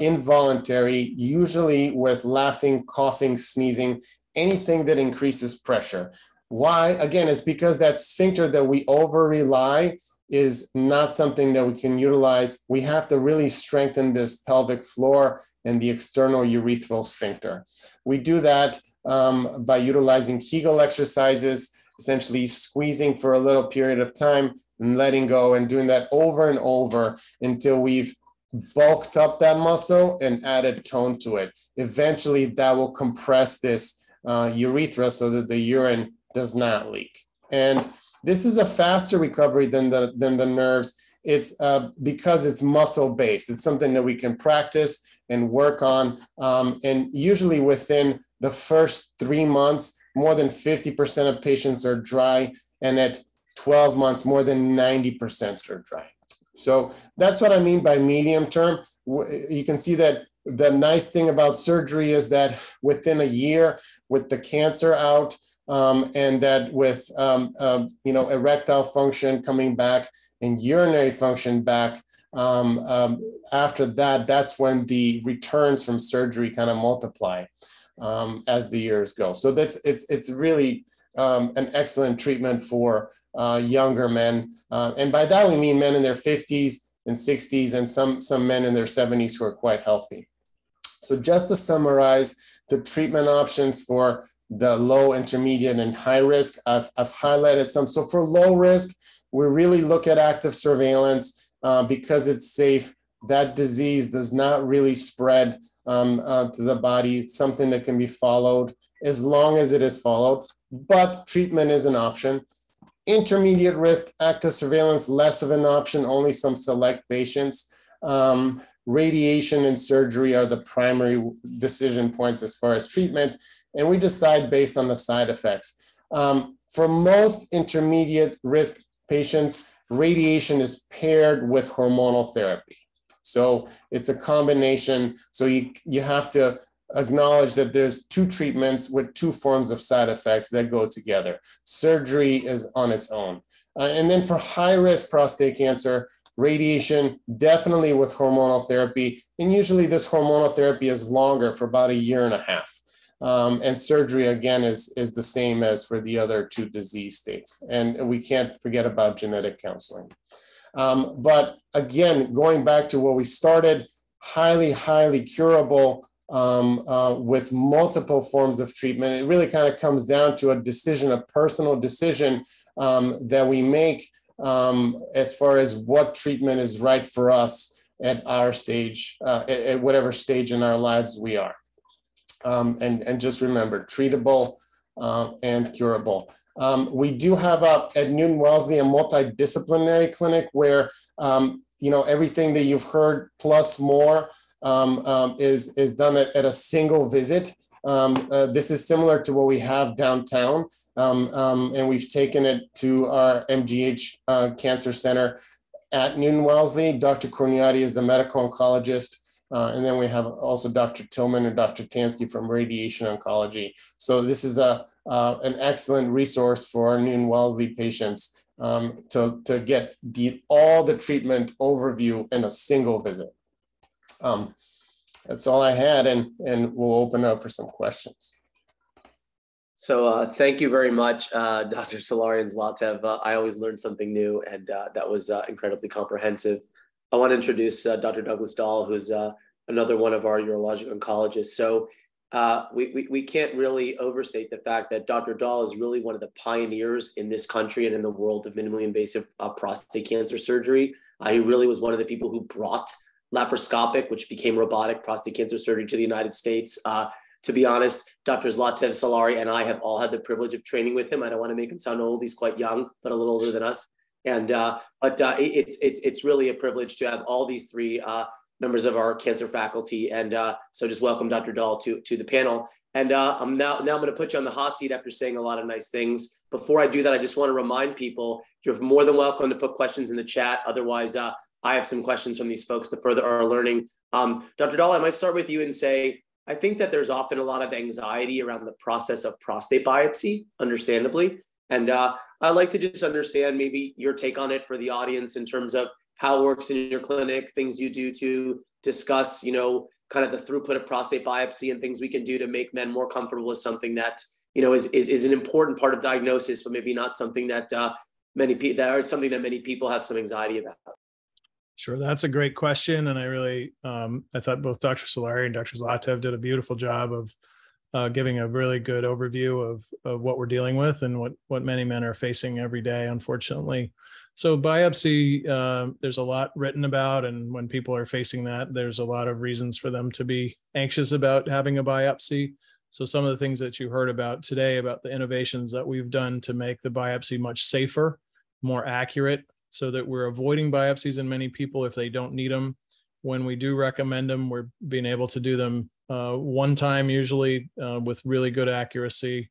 involuntary, usually with laughing, coughing, sneezing, anything that increases pressure. Why? Again, it's because that sphincter that we over-rely is not something that we can utilize. We have to really strengthen this pelvic floor and the external urethral sphincter. We do that by utilizing Kegel exercises, essentially squeezing for a little period of time and letting go, and doing that over and over until we've bulked up that muscle and added tone to it. Eventually, that will compress this urethra so that the urine does not leak. And this is a faster recovery than the nerves. It's because it's muscle-based. It's something that we can practice and work on. And usually within the first 3 months, more than 50% of patients are dry. And at 12 months, more than 90% are dry. So that's what I mean by medium term. You can see that the nice thing about surgery is that within a year, with the cancer out, and that with erectile function coming back and urinary function back, after that, that's when the returns from surgery kind of multiply as the years go. So it's really an excellent treatment for younger men, and by that we mean men in their 50s and 60s, and some men in their 70s who are quite healthy. So just to summarize the treatment options for the low, intermediate, and high risk, I've highlighted some. So for low risk, we really look at active surveillance because it's safe. That disease does not really spread to the body. It's something that can be followed as long as it is followed, but treatment is an option. Intermediate risk, active surveillance, less of an option, only some select patients. Radiation and surgery are the primary decision points as far as treatment, and we decide based on the side effects. For most intermediate risk patients, radiation is paired with hormonal therapy. So it's a combination. So you have to acknowledge that there's two treatments with two forms of side effects that go together. Surgery is on its own. And then for high risk prostate cancer, radiation, definitely with hormonal therapy. And usually this hormonal therapy is longer, for about 1.5 years. And surgery, again, is the same as for the other two disease states. And we can't forget about genetic counseling. But again, going back to where we started, highly, highly curable with multiple forms of treatment. It really kind of comes down to a decision, a personal decision that we make as far as what treatment is right for us at our stage, at whatever stage in our lives we are. And just remember, treatable and curable. We do have at Newton-Wellesley a multidisciplinary clinic where everything that you've heard plus more is done at a single visit. This is similar to what we have downtown, and we've taken it to our MGH Cancer Center at Newton-Wellesley. Dr. Corniati is the medical oncologist. And then we have also Dr. Tillman and Dr. Tansky from radiation oncology. So this is an excellent resource for our Newton-Wellesley patients to get all the treatment overview in a single visit. That's all I had, and we'll open up for some questions. So thank you very much, Dr. Solari and Zlatev. I always learn something new, and that was incredibly comprehensive. I want to introduce Dr. Douglas Dahl, who's another one of our urologic oncologists. So we can't really overstate the fact that Dr. Dahl is really one of the pioneers in this country and in the world of minimally invasive prostate cancer surgery. He really was one of the people who brought laparoscopic, which became robotic prostate cancer surgery, to the United States. To be honest, Dr. Zlatev Solari and I have all had the privilege of training with him. I don't want to make him sound old. He's quite young, but a little older than us. And but it's really a privilege to have all these three members of our cancer faculty. And so just welcome Dr. Dahl to the panel. And I'm now going to put you on the hot seat after saying a lot of nice things. Before I do that, I just want to remind people, you're more than welcome to put questions in the chat. Otherwise, I have some questions from these folks to further our learning. Dr. Dahl, I might start with you and say, I think that there's often a lot of anxiety around the process of prostate biopsy, understandably. And I'd like to just understand maybe your take on it for the audience in terms of how it works in your clinic, things you do to discuss, kind of the throughput of prostate biopsy and things we can do to make men more comfortable with something that, is an important part of diagnosis, but maybe not something that many people have some anxiety about. Sure, that's a great question, and I really, I thought both Dr. Solari and Dr. Zlatev did a beautiful job of giving a really good overview of what we're dealing with and what many men are facing every day, unfortunately. So biopsy, there's a lot written about, and when people are facing that, there's a lot of reasons for them to be anxious about having a biopsy. So some of the things that you heard about today, about the innovations that we've done to make the biopsy much safer, more accurate, so that we're avoiding biopsies in many people if they don't need them. When we do recommend them, we're being able to do them one time, usually with really good accuracy.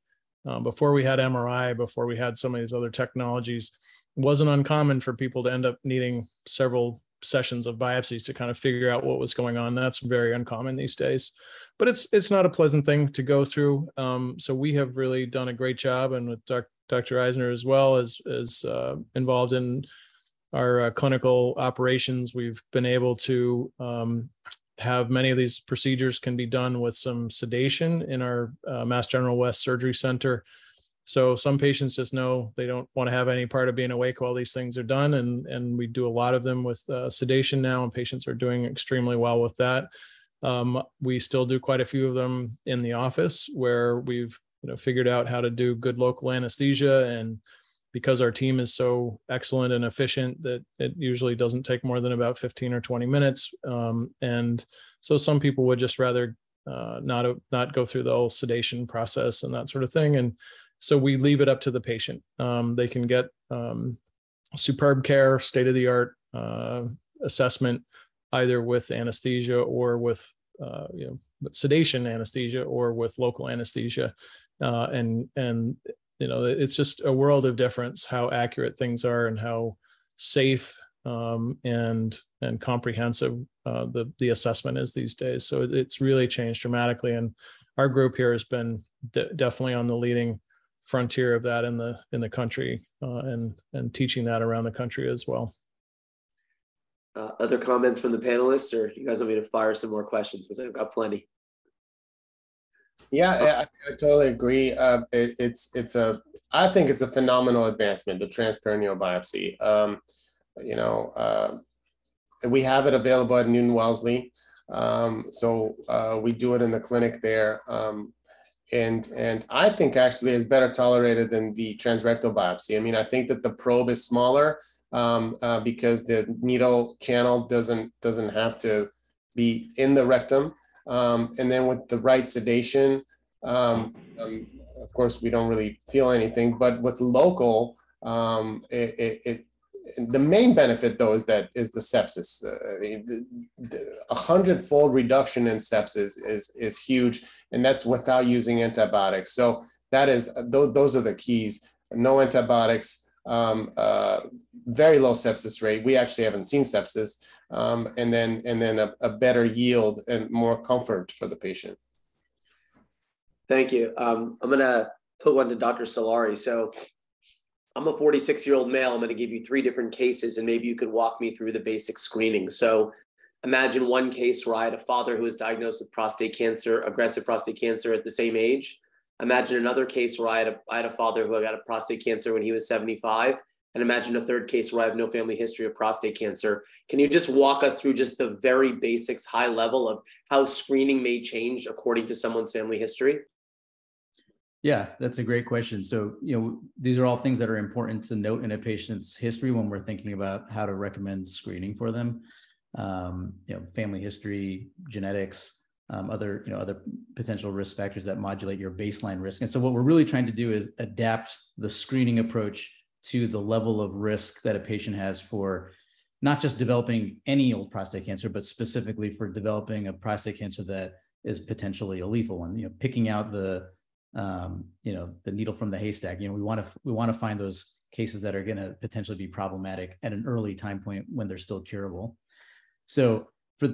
Before we had MRI, before we had some of these other technologies, it wasn't uncommon for people to end up needing several sessions of biopsies to kind of figure out what was going on. That's very uncommon these days, but it's not a pleasant thing to go through. So we have really done a great job, and with Dr. Eisner as well as involved in our clinical operations, we've been able to have many of these procedures can be done with some sedation in our Mass General West Surgery Center. So some patients just know they don't want to have any part of being awake while these things are done. And we do a lot of them with sedation now, and patients are doing extremely well with that. We still do quite a few of them in the office where we've figured out how to do good local anesthesia. And because our team is so excellent and efficient, that it usually doesn't take more than about 15 or 20 minutes. And so some people would just rather not go through the whole sedation process and that sort of thing. And so we leave it up to the patient. They can get superb care, state-of-the-art assessment, either with anesthesia or with sedation anesthesia or with local anesthesia. And it's just a world of difference how accurate things are and how safe and comprehensive the assessment is these days. So it's really changed dramatically, and our group here has been definitely on the leading frontier of that in the country, and teaching that around the country as well. Other comments from the panelists, or you guys want me to fire some more questions, because I've got plenty? Yeah, I totally agree. I think it's a phenomenal advancement, the transperineal biopsy. We have it available at Newton-Wellesley. So we do it in the clinic there. And I think actually it's better tolerated than the transrectal biopsy. I mean, I think that the probe is smaller because the needle channel doesn't have to be in the rectum. And then with the right sedation, of course, we don't really feel anything, but with local, the main benefit though is the sepsis. A 100-fold reduction in sepsis is huge, and that's without using antibiotics. So those are the keys. No antibiotics, very low sepsis rate. We actually haven't seen sepsis, and then a better yield and more comfort for the patient. Thank you. I'm gonna put one to Dr. Solari. So I'm a 46-year-old male. I'm going to give you 3 different cases, and maybe you could walk me through the basic screening. So imagine one case where I had a father who was diagnosed with prostate cancer, aggressive prostate cancer at the same age. Imagine another case where I had a father who got a prostate cancer when he was 75. And imagine a third case where I have no family history of prostate cancer. Can you just walk us through just the very basics, high level of how screening may change according to someone's family history? Yeah, that's a great question. So, these are all things that are important to note in a patient's history when we're thinking about how to recommend screening for them. Family history, genetics, other potential risk factors that modulate your baseline risk. And so what we're really trying to do is adapt the screening approach to the level of risk that a patient has for not just developing any old prostate cancer, but specifically for developing a prostate cancer that is potentially a lethal one. Picking out the needle from the haystack. We want to find those cases that are going to potentially be problematic at an early time point when they're still curable. So for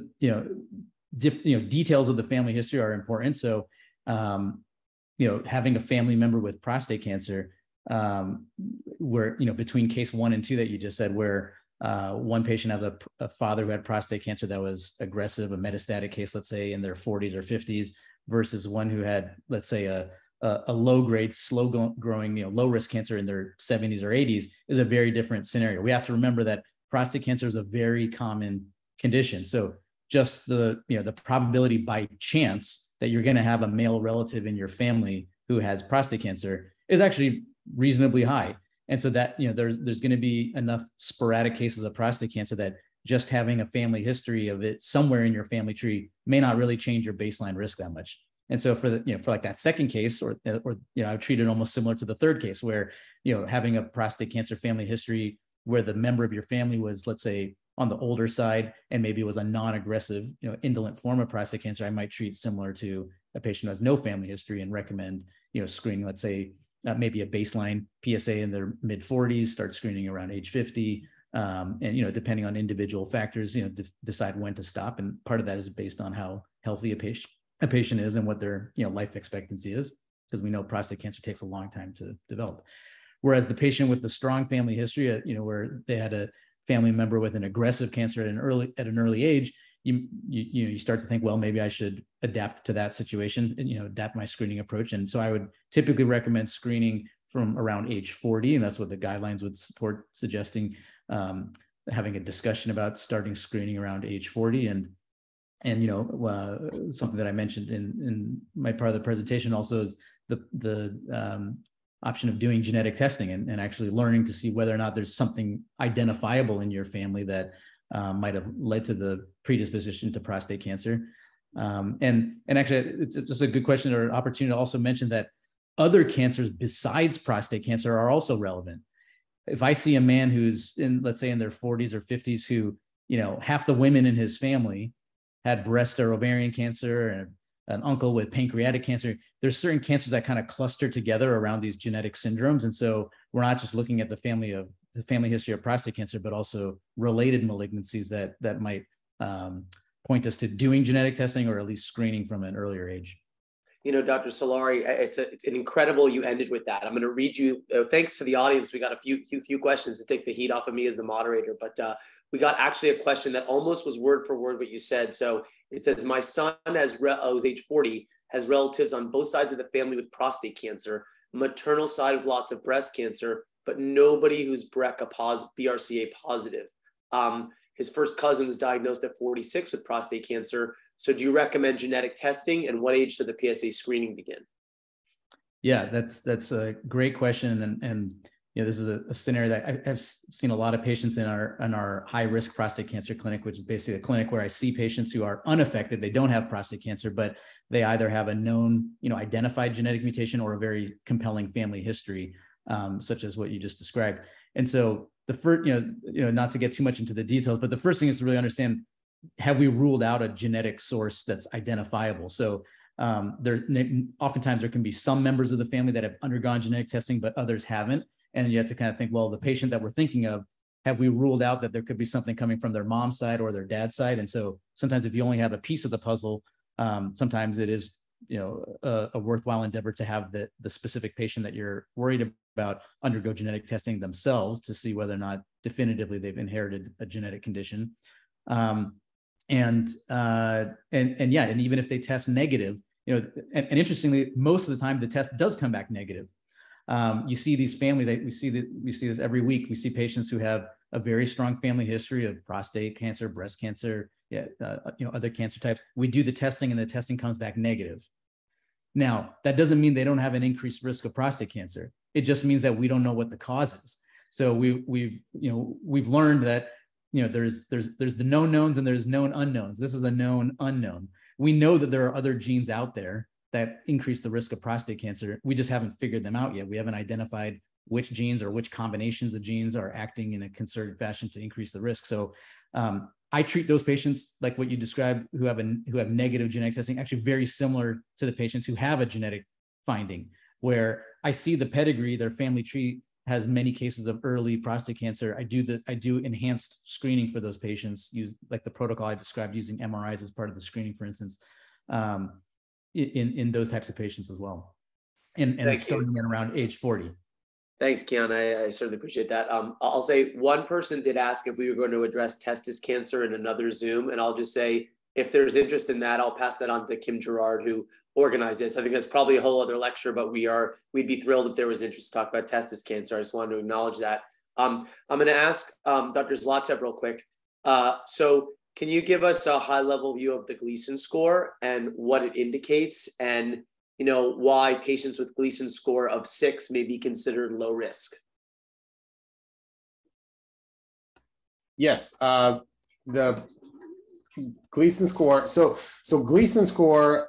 details of the family history are important. So having a family member with prostate cancer, where between case 1 and 2 that you just said, where one patient has a father who had prostate cancer that was aggressive, a metastatic case, let's say in their 40s or 50s, versus one who had, let's say, a low-grade, slow-growing, low-risk cancer in their 70s or 80s, is a very different scenario. We have to remember that prostate cancer is a very common condition. So just the probability by chance that you're going to have a male relative in your family who has prostate cancer is actually reasonably high. And so that, there's going to be enough sporadic cases of prostate cancer that just having a family history of it somewhere in your family tree may not really change your baseline risk that much. And so for like that second case, or I treat it almost similar to the third case where, having a prostate cancer family history where the member of your family was, let's say, on the older side, and maybe it was a non-aggressive, indolent form of prostate cancer, I might treat similar to a patient who has no family history and recommend, screening, let's say, maybe a baseline PSA in their mid 40s, start screening around age 50. And, depending on individual factors, decide when to stop. And part of that is based on how healthy a patient is and what their, life expectancy is, because we know prostate cancer takes a long time to develop. Whereas the patient with the strong family history, where they had a family member with an aggressive cancer at an early age, you start to think, well, maybe I should adapt to that situation and, adapt my screening approach. And so I would typically recommend screening from around age 40. And that's what the guidelines would support, suggesting having a discussion about starting screening around age 40. And something that I mentioned in my part of the presentation also is the option of doing genetic testing and actually learning to see whether or not there's something identifiable in your family that might have led to the predisposition to prostate cancer. And actually, it's just a good question or opportunity to also mention that other cancers besides prostate cancer are also relevant. If I see a man who's let's say in their 40s or 50s who, half the women in his family had breast or ovarian cancer, and an uncle with pancreatic cancer, there's certain cancers that kind of cluster together around these genetic syndromes. And so we're not just looking at the family history of prostate cancer, but also related malignancies that might point us to doing genetic testing or at least screening from an earlier age. Dr. Solari, it's an incredible you ended with that. I'm going to read you, thanks to the audience, we got a few questions to take the heat off of me as the moderator, but we got actually a question that almost was word for word what you said. So it says, my son who's age 40, has relatives on both sides of the family with prostate cancer, maternal side with lots of breast cancer, but nobody who's BRCA positive. His first cousin was diagnosed at 46 with prostate cancer. So do you recommend genetic testing, and what age should the PSA screening begin? Yeah, that's a great question. And this is a scenario that I've seen a lot of patients in our high risk prostate cancer clinic, which is basically a clinic where I see patients who are unaffected. They don't have prostate cancer, but they either have a known, identified genetic mutation or a very compelling family history, such as what you just described. And so the first, not to get too much into the details, but the first thing is to really understand, have we ruled out a genetic source that's identifiable? So oftentimes there can be some members of the family that have undergone genetic testing, but others haven't. And you have to kind of think, well, the patient that we're thinking of, have we ruled out that there could be something coming from their mom's side or their dad's side? And so sometimes if you only have a piece of the puzzle, sometimes it is, a worthwhile endeavor to have the specific patient that you're worried about undergo genetic testing themselves to see whether or not definitively they've inherited a genetic condition. And even if they test negative, and interestingly, most of the time the test does come back negative. You see these families, we see this every week. We see patients who have a very strong family history of prostate cancer, breast cancer, other cancer types. We do the testing and the testing comes back negative. Now, that doesn't mean they don't have an increased risk of prostate cancer. It just means that we don't know what the cause is. So we've learned that, there's the known knowns and there's known unknowns. This is a known unknown. We know that there are other genes out there that increase the risk of prostate cancer. We just haven't figured them out yet. We haven't identified which genes or which combinations of genes are acting in a concerted fashion to increase the risk. So I treat those patients like what you described who have negative genetic testing, actually very similar to the patients who have a genetic finding, where I see the pedigree, their family tree has many cases of early prostate cancer. I do enhanced screening for those patients, use like the protocol I described, using MRIs as part of the screening, for instance, in those types of patients as well. And starting at around age 40. Thanks, Keon. I certainly appreciate that. I'll say one person did ask if we were going to address testis cancer in another Zoom. And I'll just say, if there's interest in that, I'll pass that on to Kim Gerard, who organized this. I think that's probably a whole other lecture, but we'd be thrilled if there was interest to talk about testis cancer. I just wanted to acknowledge that. I'm going to ask Dr. Zlatev real quick. So Can you give us a high-level view of the Gleason score and what it indicates, and why patients with Gleason score of 6 may be considered low risk? Yes, the Gleason score. So Gleason score,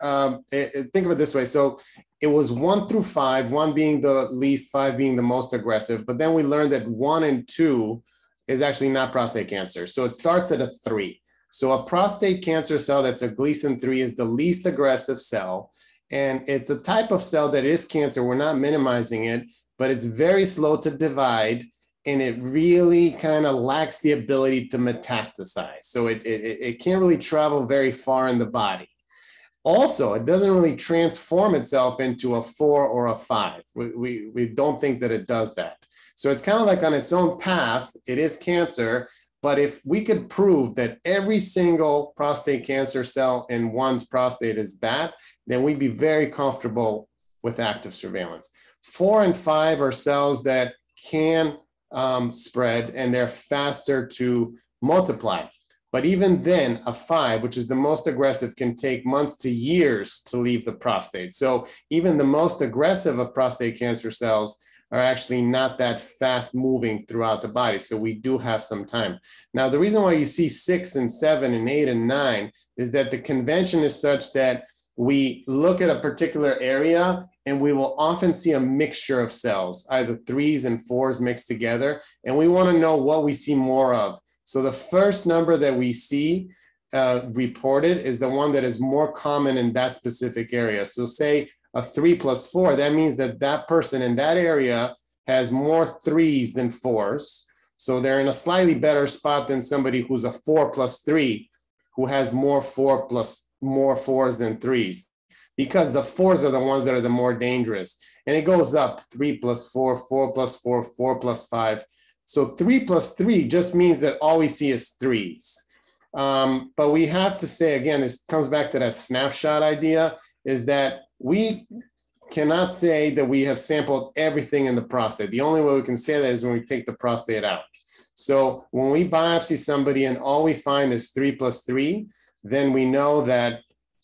think of it this way. So it was 1 through 5, 1 being the least, 5 being the most aggressive. But then we learned that 1 and 2 is actually not prostate cancer. So it starts at a 3. So a prostate cancer cell that's a Gleason 3 is the least aggressive cell. And it's a type of cell that is cancer. We're not minimizing it, but it's very slow to divide. And it really kind of lacks the ability to metastasize. So it can't really travel very far in the body. Also, it doesn't really transform itself into a 4 or a 5. We don't think that it does that. So it's kind of like on its own path, it is cancer. But if we could prove that every single prostate cancer cell in one's prostate is that, then we'd be very comfortable with active surveillance. 4 and 5 are cells that can spread, and they're faster to multiply. But even then, a 5, which is the most aggressive, can take months to years to leave the prostate. So even the most aggressive of prostate cancer cells are actually not that fast moving throughout the body. So we do have some time. Now, the reason why you see 6 and 7 and 8 and 9 is that the convention is such that we look at a particular area and we will often see a mixture of cells, either 3s and 4s mixed together. And we want to know what we see more of. So the first number that we see reported is the one that is more common in that specific area. So say a 3 plus 4, that means that that person in that area has more 3s than 4s. So they're in a slightly better spot than somebody who's a 4 plus 3, who has more 4s than 3s, because the 4s are the ones that are the more dangerous. And it goes up 3 plus 4, 4 plus 4, 4 plus 5. So 3 plus 3 just means that all we see is 3s. But we have to say, again, this comes back to that snapshot idea, is that we cannot say that we have sampled everything in the prostate. The only way we can say that is when we take the prostate out. So when we biopsy somebody and all we find is 3 plus 3, then we know that,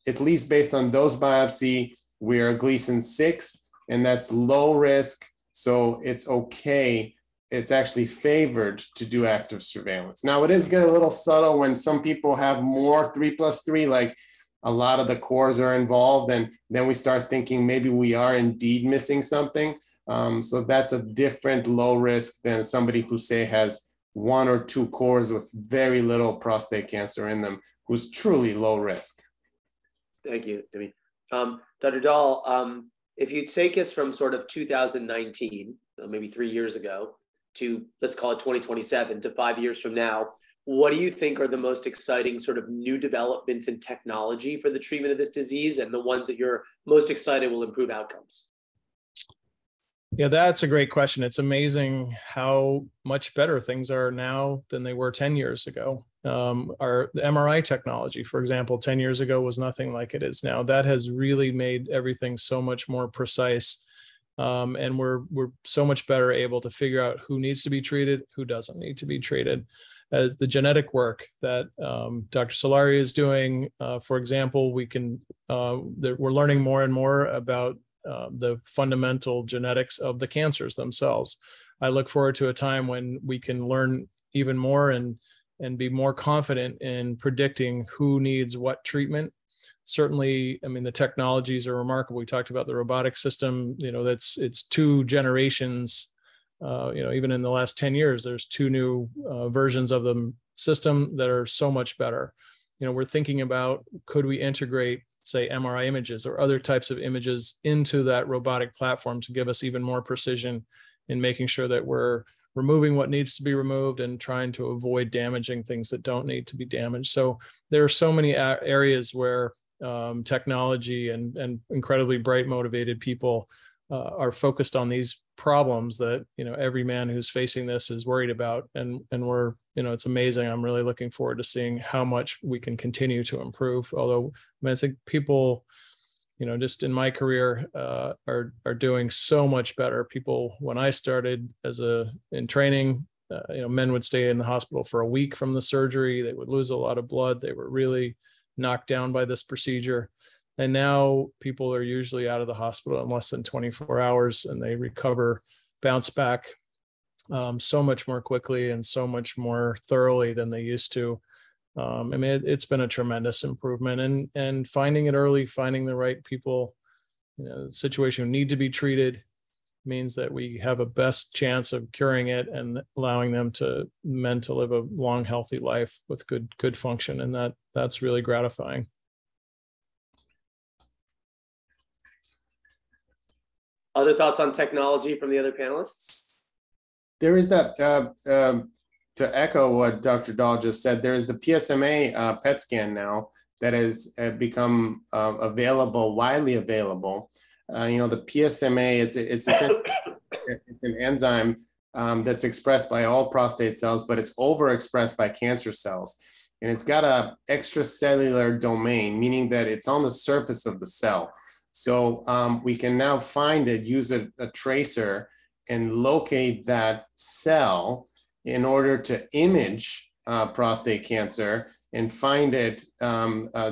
at least based on those biopsy, we're a Gleason 6, and that's low risk. So it's okay. It's actually favored to do active surveillance. Now, it is getting a little subtle when some people have more 3 plus 3, like a lot of the cores are involved, and then we start thinking maybe we are indeed missing something. So that's a different low risk than somebody who, say, has 1 or 2 cores with very little prostate cancer in them, who's truly low risk. Thank you, Demi. Dr. Dahl, if you take us from sort of 2019, maybe 3 years ago, to, let's call it 2027, to 5 years from now, what do you think are the most exciting sort of new developments in technology for the treatment of this disease, and the ones that you're most excited will improve outcomes? Yeah, that's a great question. It's amazing how much better things are now than they were 10 years ago. The MRI technology, for example, 10 years ago was nothing like it is now. That has really made everything so much more precise. And we're so much better able to figure out who needs to be treated, who doesn't need to be treated. As the genetic work that Dr. Solari is doing, for example, we're learning more and more about the fundamental genetics of the cancers themselves. I look forward to a time when we can learn even more and be more confident in predicting who needs what treatment. Certainly, I mean, the technologies are remarkable. We talked about the robotic system, it's 2 generations. Even in the last 10 years, there's 2 new versions of the system that are so much better. We're thinking about, could we integrate, say, MRI images or other types of images into that robotic platform to give us even more precision in making sure that we're removing what needs to be removed and trying to avoid damaging things that don't need to be damaged. So there are so many areas where technology and incredibly bright, motivated people are focused on these problems that every man who's facing this is worried about, and we're it's amazing. I'm really looking forward to seeing how much we can continue to improve. Although I think people just in my career are doing so much better. People, when I started in training, men would stay in the hospital for a week from the surgery. They would lose a lot of blood. They were really knocked down by this procedure. And now people are usually out of the hospital in less than 24 hours, and they recover, bounce back so much more quickly and so much more thoroughly than they used to. I mean, it's been a tremendous improvement, and finding it early, finding the right people, the situation who need to be treated, means that we have a best chance of curing it and allowing men to live a long, healthy life with good function. And that's really gratifying. Other thoughts on technology from the other panelists? There is that, to echo what Dr. Dahl just said, there is the PSMA PET scan now that has become available, widely available. The PSMA, it's an enzyme that's expressed by all prostate cells, but it's overexpressed by cancer cells. And it's got a extracellular domain, meaning that it's on the surface of the cell. So we can now find it, use a tracer and locate that cell in order to image prostate cancer and find it.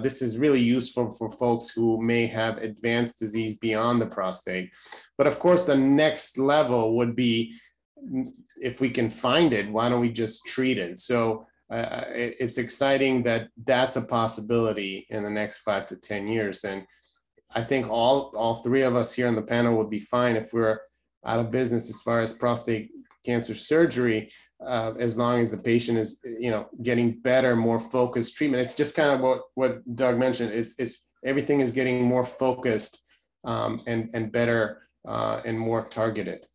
This is really useful for folks who may have advanced disease beyond the prostate. But of course, the next level would be, if we can find it, why don't we just treat it? So it's exciting that that's a possibility in the next 5 to 10 years. And I think all three of us here on the panel would be fine if we're out of business as far as prostate cancer surgery, as long as the patient is, getting better, more focused treatment. It's just kind of what Doug mentioned. It's everything is getting more focused and better and more targeted.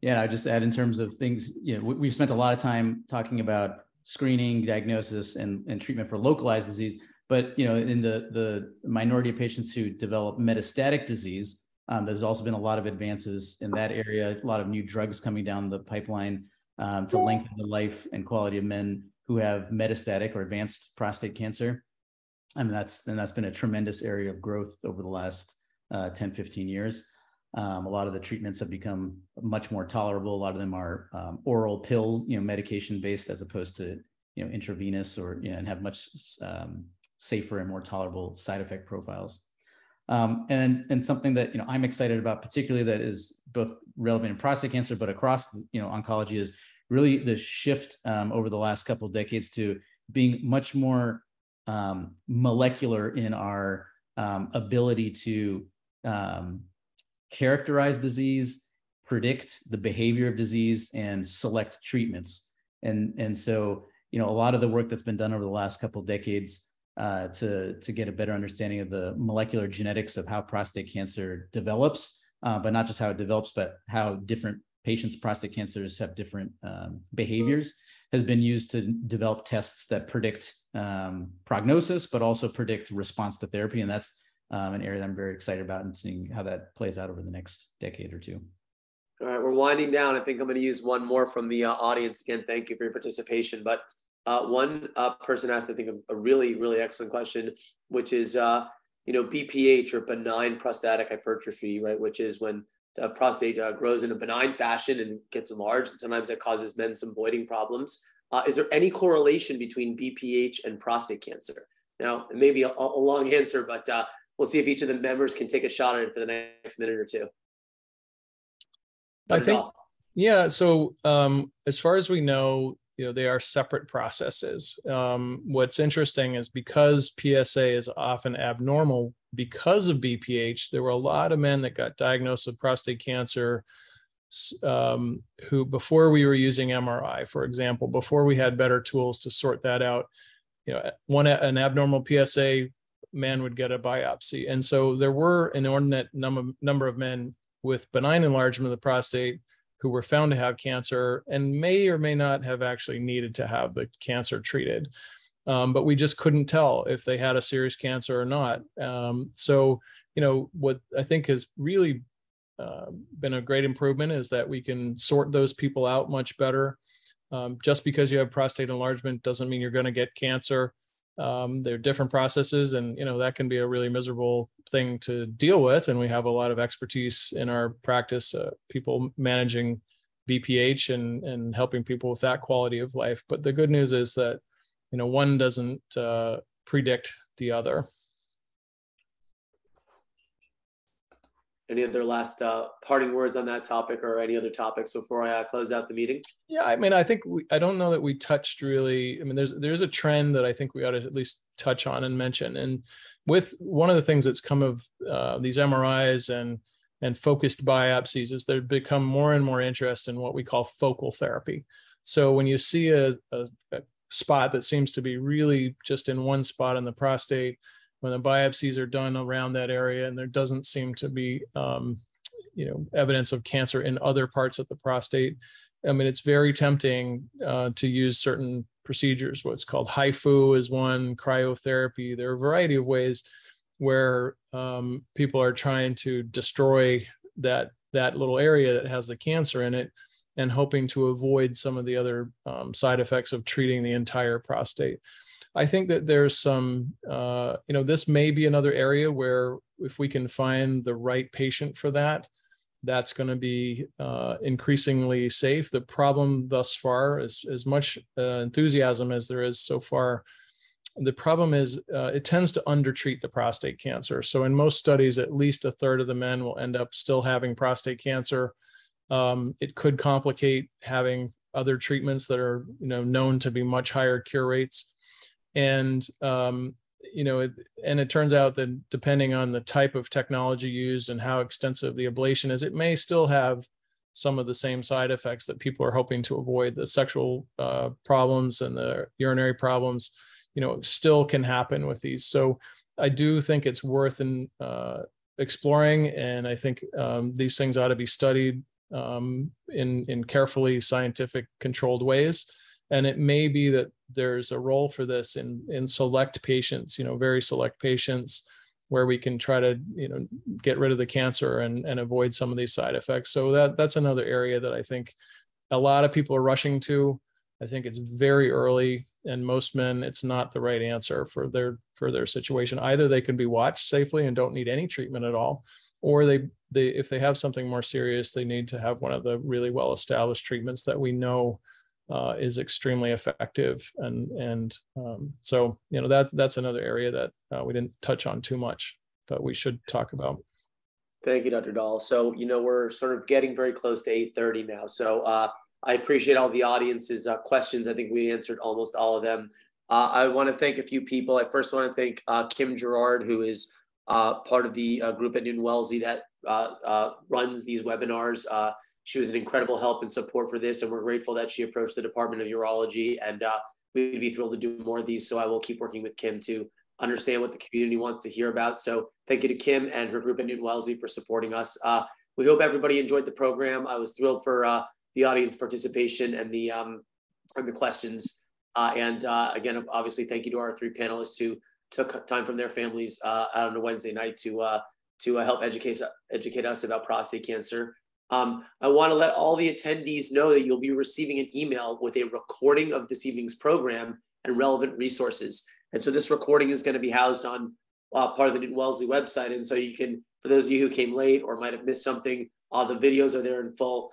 Yeah, I just add in terms of things, we've spent a lot of time talking about screening, diagnosis, and treatment for localized disease. But in the minority of patients who develop metastatic disease, there's also been a lot of advances in that area, a lot of new drugs coming down the pipeline to lengthen the life and quality of men who have metastatic or advanced prostate cancer. And that's been a tremendous area of growth over the last 10, 15 years. A lot of the treatments have become much more tolerable. A lot of them are oral pill, medication based, as opposed to, intravenous and have much safer and more tolerable side effect profiles. And something that I'm excited about, particularly that is both relevant in prostate cancer, but across oncology, is really the shift over the last couple of decades to being much more molecular in our ability to characterize disease, predict the behavior of disease, and select treatments. And so a lot of the work that's been done over the last couple of decades to get a better understanding of the molecular genetics of how prostate cancer develops, but not just how it develops, but how different patients' prostate cancers have different behaviors, has been used to develop tests that predict prognosis, but also predict response to therapy. And that's an area that I'm very excited about, and seeing how that plays out over the next decade or two. All right, we're winding down. I think I'm going to use one more from the audience. Again, thank you for your participation. But one person asked, I think, a really, really excellent question, which is, BPH, or benign prostatic hypertrophy, right? Which is when the prostate grows in a benign fashion and gets enlarged, and sometimes that causes men some voiding problems. Is there any correlation between BPH and prostate cancer? Now, it may be a long answer, but we'll see if each of the members can take a shot at it for the next minute or two. I think, yeah. So as far as we know, they are separate processes. What's interesting is, because PSA is often abnormal because of BPH, there were a lot of men that got diagnosed with prostate cancer who, before we were using MRI, for example, before we had better tools to sort that out, an abnormal PSA man would get a biopsy. And so there were an inordinate number of men with benign enlargement of the prostate who were found to have cancer and may or may not have actually needed to have the cancer treated. But we just couldn't tell if they had a serious cancer or not. So, what I think has really been a great improvement is that we can sort those people out much better. Just because you have prostate enlargement doesn't mean you're going to get cancer. There are different processes, and that can be a really miserable thing to deal with. And we have a lot of expertise in our practice, people managing BPH and helping people with that quality of life. But the good news is that, one doesn't predict the other. Any other last parting words on that topic, or any other topics before I close out the meeting? Yeah, I mean, I think I don't know that we touched really. I mean, there's a trend that I think we ought to at least touch on and mention. And with one of the things that's come of these MRIs and focused biopsies is there's become more and more interest in what we call focal therapy. So when you see a spot that seems to be really just in one spot in the prostate, when the biopsies are done around that area and there doesn't seem to be evidence of cancer in other parts of the prostate, I mean, it's very tempting to use certain procedures. What's called HIFU is one, cryotherapy. There are a variety of ways where people are trying to destroy that little area that has the cancer in it and hoping to avoid some of the other side effects of treating the entire prostate. I think that there's some, this may be another area where if we can find the right patient for that, that's going to be increasingly safe. The problem thus far is as much enthusiasm as there is so far. The problem is it tends to undertreat the prostate cancer. So in most studies, at least a third of the men will end up still having prostate cancer. It could complicate having other treatments that are known to be much higher cure rates. And, it turns out that depending on the type of technology used and how extensive the ablation is, it may still have some of the same side effects that people are hoping to avoid. The sexual problems and the urinary problems, still can happen with these. So I do think it's worth exploring. And I think these things ought to be studied in carefully scientific controlled ways. And it may be that there's a role for this in select patients, very select patients where we can try to, get rid of the cancer and avoid some of these side effects. So that's another area that I think a lot of people are rushing to. I think it's very early, and most men, it's not the right answer for their situation. Either they can be watched safely and don't need any treatment at all, or they if they have something more serious, they need to have one of the really well-established treatments that we know is extremely effective. So that's another area that we didn't touch on too much, but we should talk about. Thank you, Dr. Dahl. So, we're sort of getting very close to 8:30 now. So I appreciate all the audience's questions. I think we answered almost all of them. I want to thank a few people. I first want to thank Kim Gerard, who is part of the group at Newton-Wellesley that runs these webinars. She was an incredible help and support for this, and we're grateful that she approached the Department of Urology, and we'd be thrilled to do more of these. So I will keep working with Kim to understand what the community wants to hear about. So thank you to Kim and her group at Newton-Wellesley for supporting us. We hope everybody enjoyed the program. I was thrilled for the audience participation and the questions. Again, obviously, thank you to our three panelists who took time from their families out on a Wednesday night to help educate us about prostate cancer. I want to let all the attendees know that you'll be receiving an email with a recording of this evening's program and relevant resources. And so this recording is going to be housed on part of the Newton-Wellesley website. And so you can, for those of you who came late or might have missed something, the videos are there in full.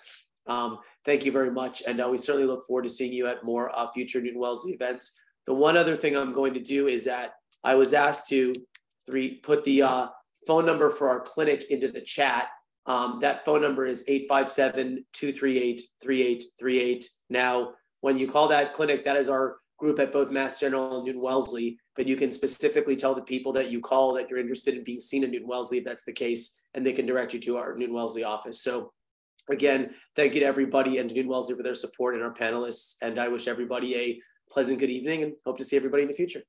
Thank you very much. And we certainly look forward to seeing you at more future Newton-Wellesley events. The one other thing I'm going to do is that I was asked to put the phone number for our clinic into the chat. That phone number is 857-238-3838. Now, when you call that clinic, that is our group at both Mass General and Newton-Wellesley, but you can specifically tell the people that you call that you're interested in being seen in Newton-Wellesley if that's the case, and they can direct you to our Newton-Wellesley office. So again, thank you to everybody and to Newton-Wellesley for their support and our panelists, and I wish everybody a pleasant good evening and hope to see everybody in the future.